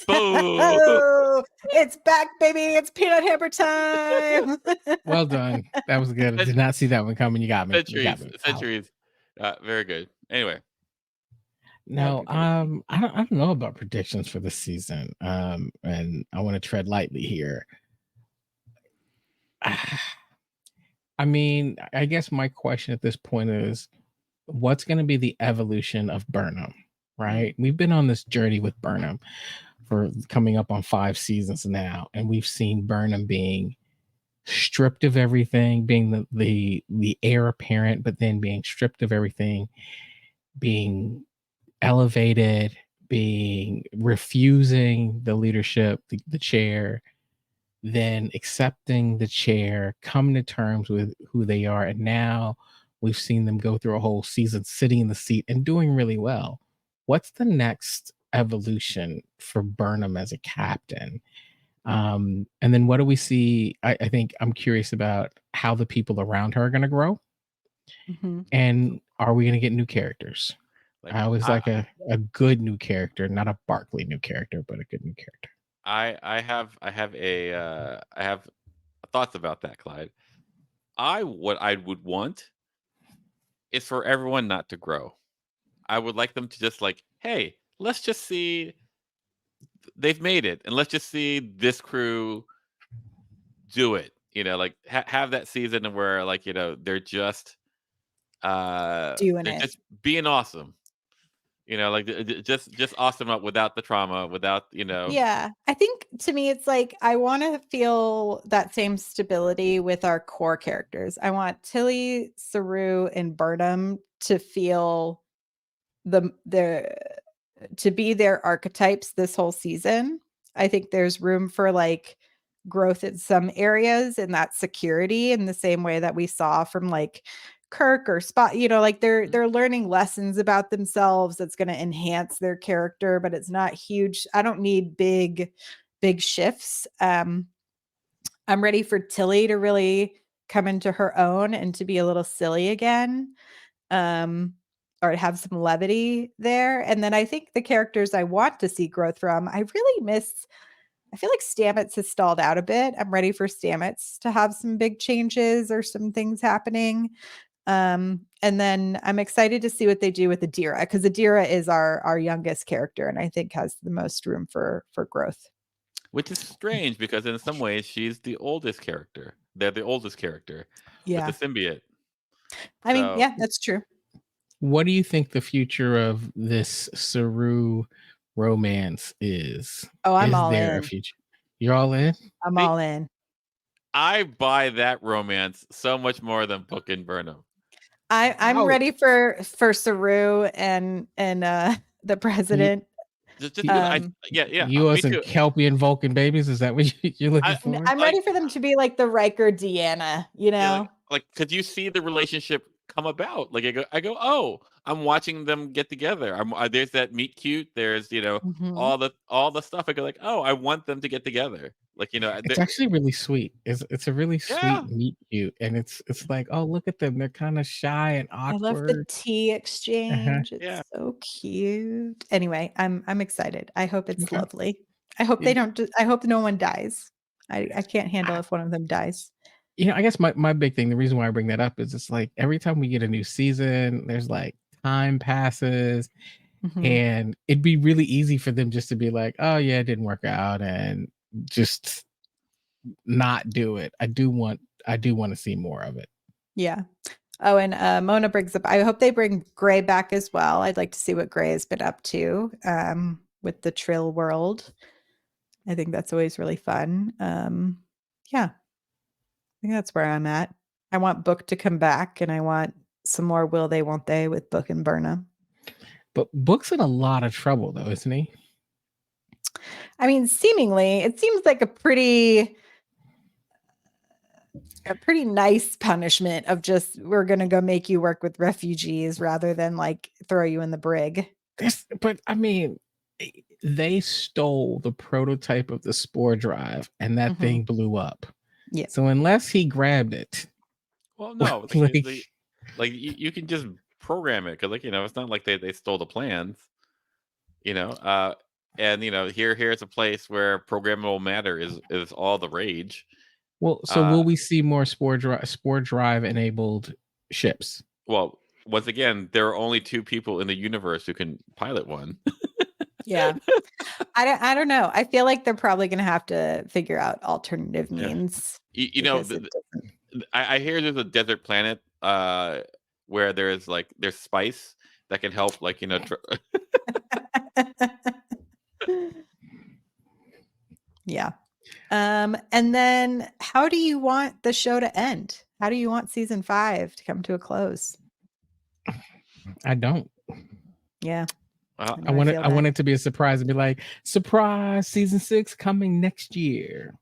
Boom! Oh, it's back, baby. It's peanut hamper time. Well done. That was good. I did not see that one coming. You got me. Centuries. Very good. Anyway. No, I don't know about predictions for this season. And I want to tread lightly here. I mean, I guess my question at this point is, what's going to be the evolution of Burnham, right? We've been on this journey with Burnham for coming up on 5 seasons now, and we've seen Burnham being stripped of everything, being the heir apparent, but then being stripped of everything, being elevated, being refusing the leadership, the chair, then accepting the chair, coming to terms with who they are. And now we've seen them go through a whole season sitting in the seat and doing really well. What's the next evolution for Burnham as a captain? And then what do we see? I think I'm curious about how the people around her are going to grow. Mm-hmm. And are we going to get new characters? I always like a good new character, not a Barkley new character, but a good new character. I have thoughts about that, Clyde. What I would want is for everyone not to grow. I would like them to just hey, let's just see they've made it, and let's just see this crew do it. Have that season where they're just Doing they're it. just being awesome. Just awesome up without the trauma, without Yeah, I think to me it's I want to feel that same stability with our core characters. I want Tilly, Saru, and Burnham to feel to be their archetypes this whole season. I think there's room for growth in some areas and that security in the same way that we saw from Kirk or Spot, they're learning lessons about themselves that's going to enhance their character, but it's not huge. I don't need big shifts. I'm ready for Tilly to really come into her own and to be a little silly again. Or to have some levity there. And then I think the characters I want to see growth from, I feel like Stamets has stalled out a bit. I'm ready for Stamets to have some big changes or some things happening. And then I'm excited to see what they do with Adira, because Adira is our youngest character and I think has the most room for growth. Which is strange because in some ways she's the oldest character. They're the oldest character with the symbiote. I mean, yeah, that's true. What do you think the future of this Saru romance is? Oh, I'm is all there in. a future? You're all in? I'm all in. I buy that romance so much more than Book and Burnham. I'm ready for Saru and the president. Just because You me want some too. Kelpie and Vulcan babies? Is that what you're looking for? I'm ready for them to be like the Riker Deanna, you know? Like could you see the relationship come about? Like I go, oh, I'm watching them get together. There's that meet cute. There's Mhm. all the stuff. I go like, oh, I want them to get together. Like It's actually really sweet. It's a really Yeah. sweet meet cute, and it's like, oh, look at them. They're kind of shy and I love the awkward. tea exchange. Yeah. It's so cute. Anyway, I'm excited. I hope it's Okay. lovely. I hope they Yeah. don't. I hope no one dies. I can't handle if one of them dies. I guess my big thing, the reason why I bring that up is it's like every time we get a new season, there's like time passes, Mhm. and it'd be really easy for them just to be like, oh yeah, it didn't work out, and just not do it. I do want to see more of it. Yeah. Oh, and Mona brings up, I hope they bring Gray back as well. I'd like to see what Gray has been up to with the Trill world. I think that's always really fun. Yeah, I think that's where I'm at. I want Book to come back, and I want some more Will They, Won't They with Book and Burnham. But Book's in a lot of trouble, though, isn't he? I mean, seemingly, it seems like a pretty nice punishment of just, we're going to go make you work with refugees rather than like throw you in the brig. But I mean, they stole the prototype of the spore drive, and that thing blew up. Yeah. So unless he grabbed it, well, no, like you can just program it because it's not like they stole the plans. And here's a place where programmable matter is all the rage. Well, so will we see more spore drive enabled ships? Well, once again, there are only 2 people in the universe who can pilot one. Yeah. I don't know. I feel like they're probably going to have to figure out alternative means. I hear there's a desert planet where there's spice that can help Yeah. And then how do you want the show to end? How do you want season 5 to come to a close? I don't. Yeah. I want it to be a surprise and be like, surprise, season 6 coming next year.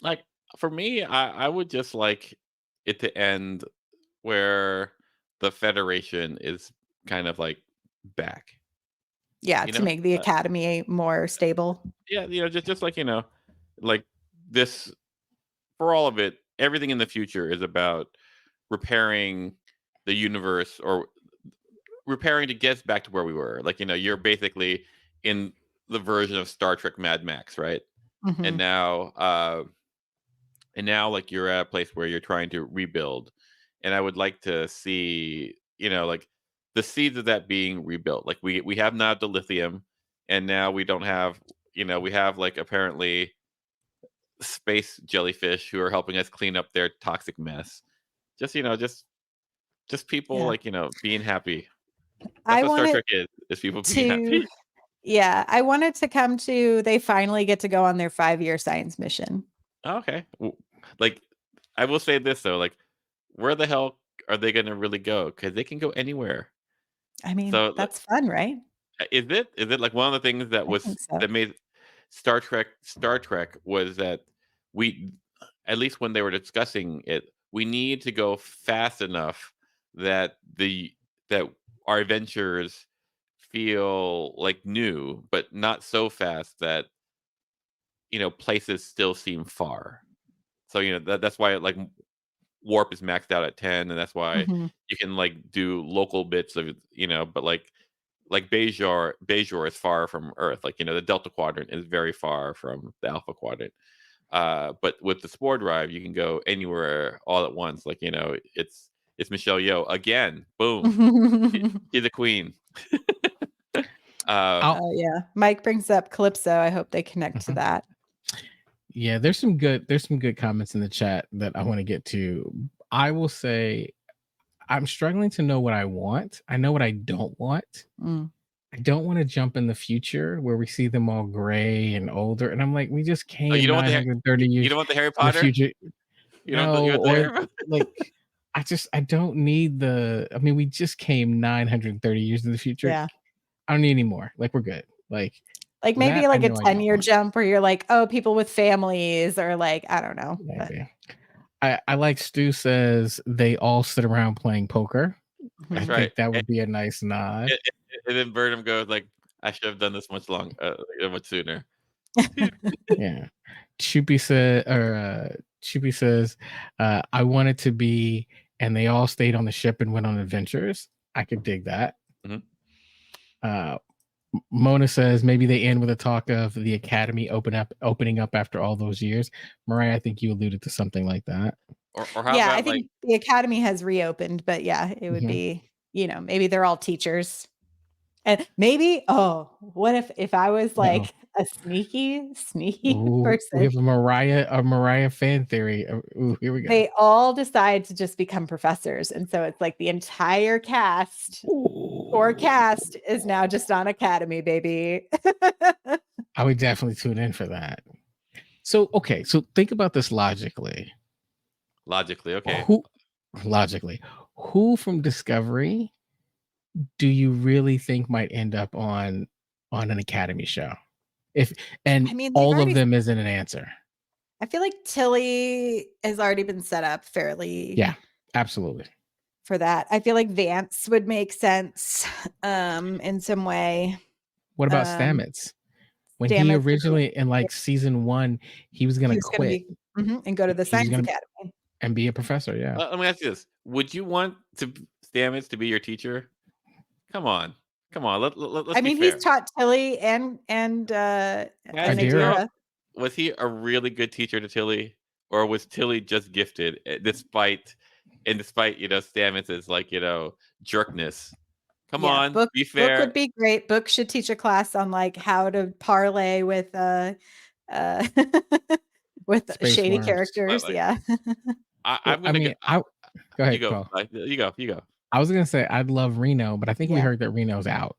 Like for me, I would just like it to end where the Federation is kind of like back. Yeah, to make the Academy more stable. Yeah, just like like this, for all of it, everything in the future is about repairing the universe or repairing to get us back to where we were. Like, you're basically in the version of Star Trek Mad Max, right? And now like you're at a place where you're trying to rebuild. And I would like to see, like the seeds of that being rebuilt. Like we have now the lithium, and now we don't have, we have like apparently space jellyfish who are helping us clean up their toxic mess. Just just people like being happy. That's what Star Trek is people being happy. Yeah, I wanted to come to, they finally get to go on their 5-year science mission. Okay. Like, I will say this though, like, where the hell are they going to really go? Because they can go anywhere. I mean, that's fun, right? Is it like one of the things that that made Star Trek was that we, at least when they were discussing it, we need to go fast enough that our adventures feel like new, but not so fast that places still seem far. So that's why like warp is maxed out at 10, and that's why you can like do local bits of but like Bajor is far from Earth. Like the Delta Quadrant is very far from the Alpha Quadrant. But with the spore drive, you can go anywhere all at once. Like it's Michelle Yeoh again. Boom, she's a queen. Oh yeah, Mike brings up Calypso. I hope they connect to that. Yeah, there's some good comments in the chat that I want to get to. I will say I'm struggling to know what I want. I know what I don't want. I don't want to jump in the future where we see them all gray and older, and I'm like, we just came 930 years. You don't want the Harry Potter? Future. You don't go No, you're or there? like I don't need we just came 930 years in the future. Yeah. I don't need any more. Like we're good. Like Maybe that, I like a know I don't 10-year want. jump where you're like, oh, people with families, or like, I don't know. But Maybe. I like Stu says they all sit around playing poker. I That's mhm. right. think that would be a nice nod. And then Burnham goes like, "I should have done this much much sooner." Yeah. Chupi says, I wanted to be, and they all stayed on the ship and went on adventures. I could dig that. Mhm. Mona says maybe they end with a talk of the academy opening up after all those years. Myrriah, I think you alluded to something like that. Or how Yeah, I about like think the academy has reopened, but yeah, it would Mhm. be, maybe they're all teachers. And maybe, what if I was like a sneaky Ooh, we person? have a Myrriah fan theory. Ooh, here we go. They all decide to just become professors. And so it's like the entire cast or cast is now just on academy, baby. I would definitely tune in for that. So, okay, so think about this logically. logically, okay. Who from Discovery do you really think might end up on an Academy show? If I mean, they've all of already, them isn't an answer. I feel like Tilly has already been set up fairly Yeah, absolutely. for that. I feel like Vance would make sense in some way. What about Um, Stamets? When he Stamets would be- originally in like season 1, he was he gonna was gonna quit. be and go to the He was Science gonna Academy. and be a professor. Yeah. Let me ask you this: would you want Stamets to be your teacher? Come on. Let's I be mean, fair. he's taught Tilly and Has he Adira. Adira. Was he a really good teacher to Tilly, or was Tilly just gifted despite Stamets' like jerkness? Come Yeah, on, book be book fair. would be great. Book should teach a class on like how to parlay with with Space shady worms. characters. Like, Yeah. I'm gonna get. Go ahead, You go. Paul. You go. You go. I was gonna say I'd love Reno, but I think we Yeah. heard that Reno's out.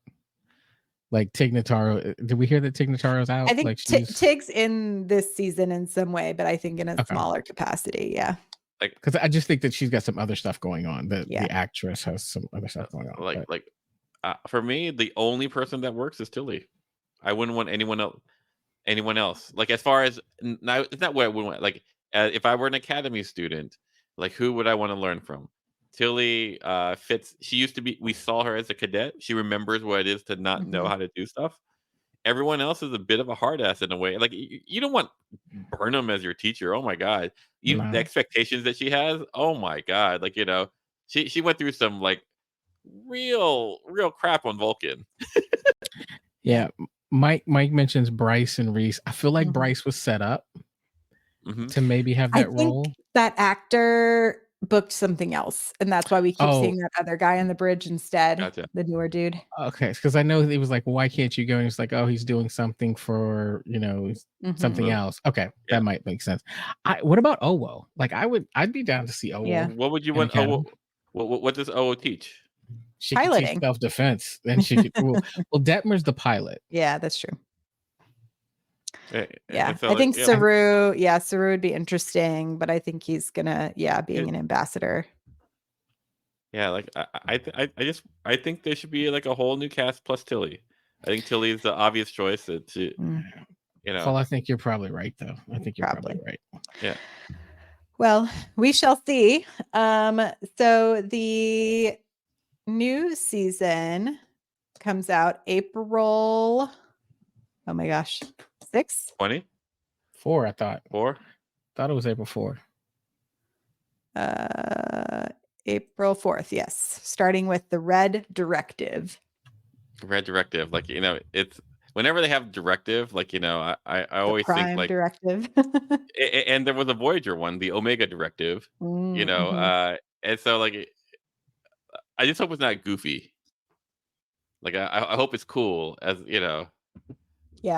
Like Tig Notaro, did we hear that Tig Notaro's out? I think Like she's Tig's in this season in some way, but I think in a Okay. smaller capacity. Yeah. Because I just think that she's got some other stuff going on. Yeah. The actress has some other stuff going on. For me, the only person that works is Tilly. I wouldn't want anyone else. Like as far as now, it's not what I wouldn't want. Like if I were an academy student, like who would I want to learn from? Tilly fits. She used to be. We saw her as a cadet. She remembers what it is to not know how to do stuff. Everyone else is a bit of a hard ass in a way. Like you don't want Burnham as your teacher. Oh my god, the No. expectations that she has. Oh my god, like she went through some like real crap on Vulcan. Yeah. Mike mentions Bryce and Reese. I feel like Mhm. Bryce was set up Mhm. to maybe have I that think role. that actor booked something else, and that's why we keep seeing that other guy on the bridge instead. Gotcha. The newer dude. Okay, because I know he was like, why can't you go? And it's like, oh, he's doing something for something Mhm. else. Okay, Yeah. that might make sense. What about Owo? Like I'd be down to see Owo. Yeah. What would you in want? Academy. What does OO teach? She could teach Piloting. self-defense. Then she could well Detmer's the pilot. Yeah, that's true. Yeah, And so, I think yeah, Saru. Yeah, Saru would be interesting, but I think he's gonna, being an ambassador. yeah, like I think there should be like a whole new cast plus Tilly. I think Tilly is the obvious choice to Paul, I think you're probably right, though. I think you're probably right. Yeah. Well, we shall see. So the new season comes out April. Oh my gosh, 6? 20? 4, I thought. 4? Thought it was April 4. April 4th, yes. Starting with the Red Directive. Red Directive, like it's whenever they have directive, like I always Prime think like Directive. and there was a Voyager one, the Omega Directive, Mhm. and so like I just hope it's not goofy. Like I hope it's cool as Yeah.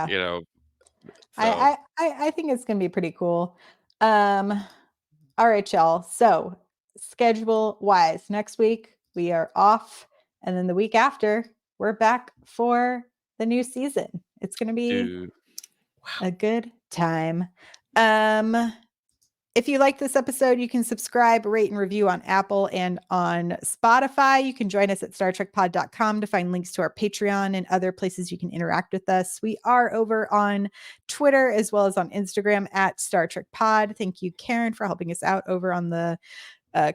So. I think it's gonna be pretty cool. All right, y'all. So schedule wise, next week we are off, and then the week after we're back for the new season. It's gonna be Dude. a good time. If you like this episode, you can subscribe, rate, and review on Apple and on Spotify. You can join us at StarTrekPod.com to find links to our Patreon and other places you can interact with us. We are over on Twitter as well as on Instagram at Star Trek Pod. Thank you, Karen, for helping us out over on the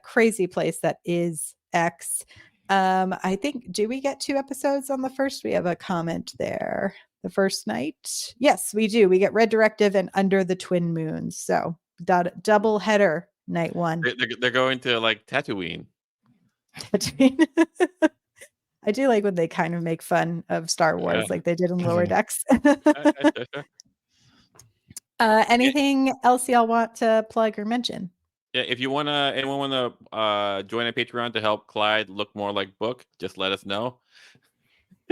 crazy place that is X. I think, do we get 2 episodes on the first? We have a comment there. The first night? Yes, we do. We get Red Directive and Under the Twin Moons. So double header night 1. They're going to like Tatooine. I do like when they kind of make fun of Star Wars like they did in Lower Decks. Anything else y'all want to plug or mention? Yeah, if you anyone wanna join a Patreon to help Clyde look more like Book, just let us know.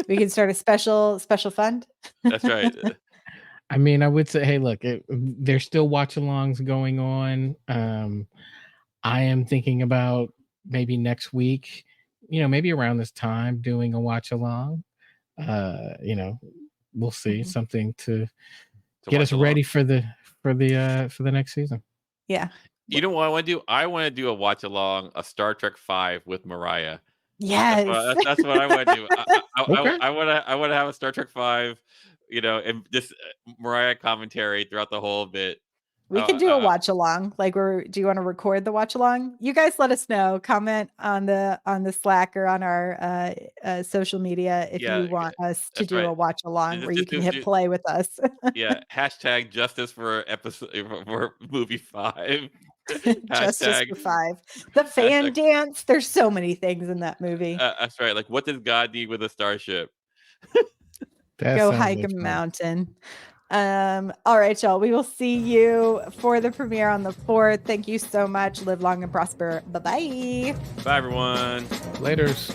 We can start a special fund. That's right. I mean, I would say, hey, look, there's still watch-alongs going on. I am thinking about maybe next week, maybe around this time, doing a watch-along. We'll see, something to get us ready for the next season. Yeah. You know what I want to do? I want to do a watch-along, a Star Trek 5 with Myrriah. Yes. That's what I want to do. Okay. I want to have a Star Trek 5, and just Myrriah commentary throughout the whole bit. We could do a watch along. Do you want to record the watch along? You guys let us know. Comment on the Slack or on our social media if you want us to do a watch along where you can hit play with us. Yeah. # justice for movie 5. Justice for 5. The fan dance. There's so many things in that movie. That's right. Like, what does God need with a starship? Go hike a mountain. All right, y'all. We will see you for the premiere on the 4th. Thank you so much. Live long and prosper. Bye-bye. Bye, everyone. Laters.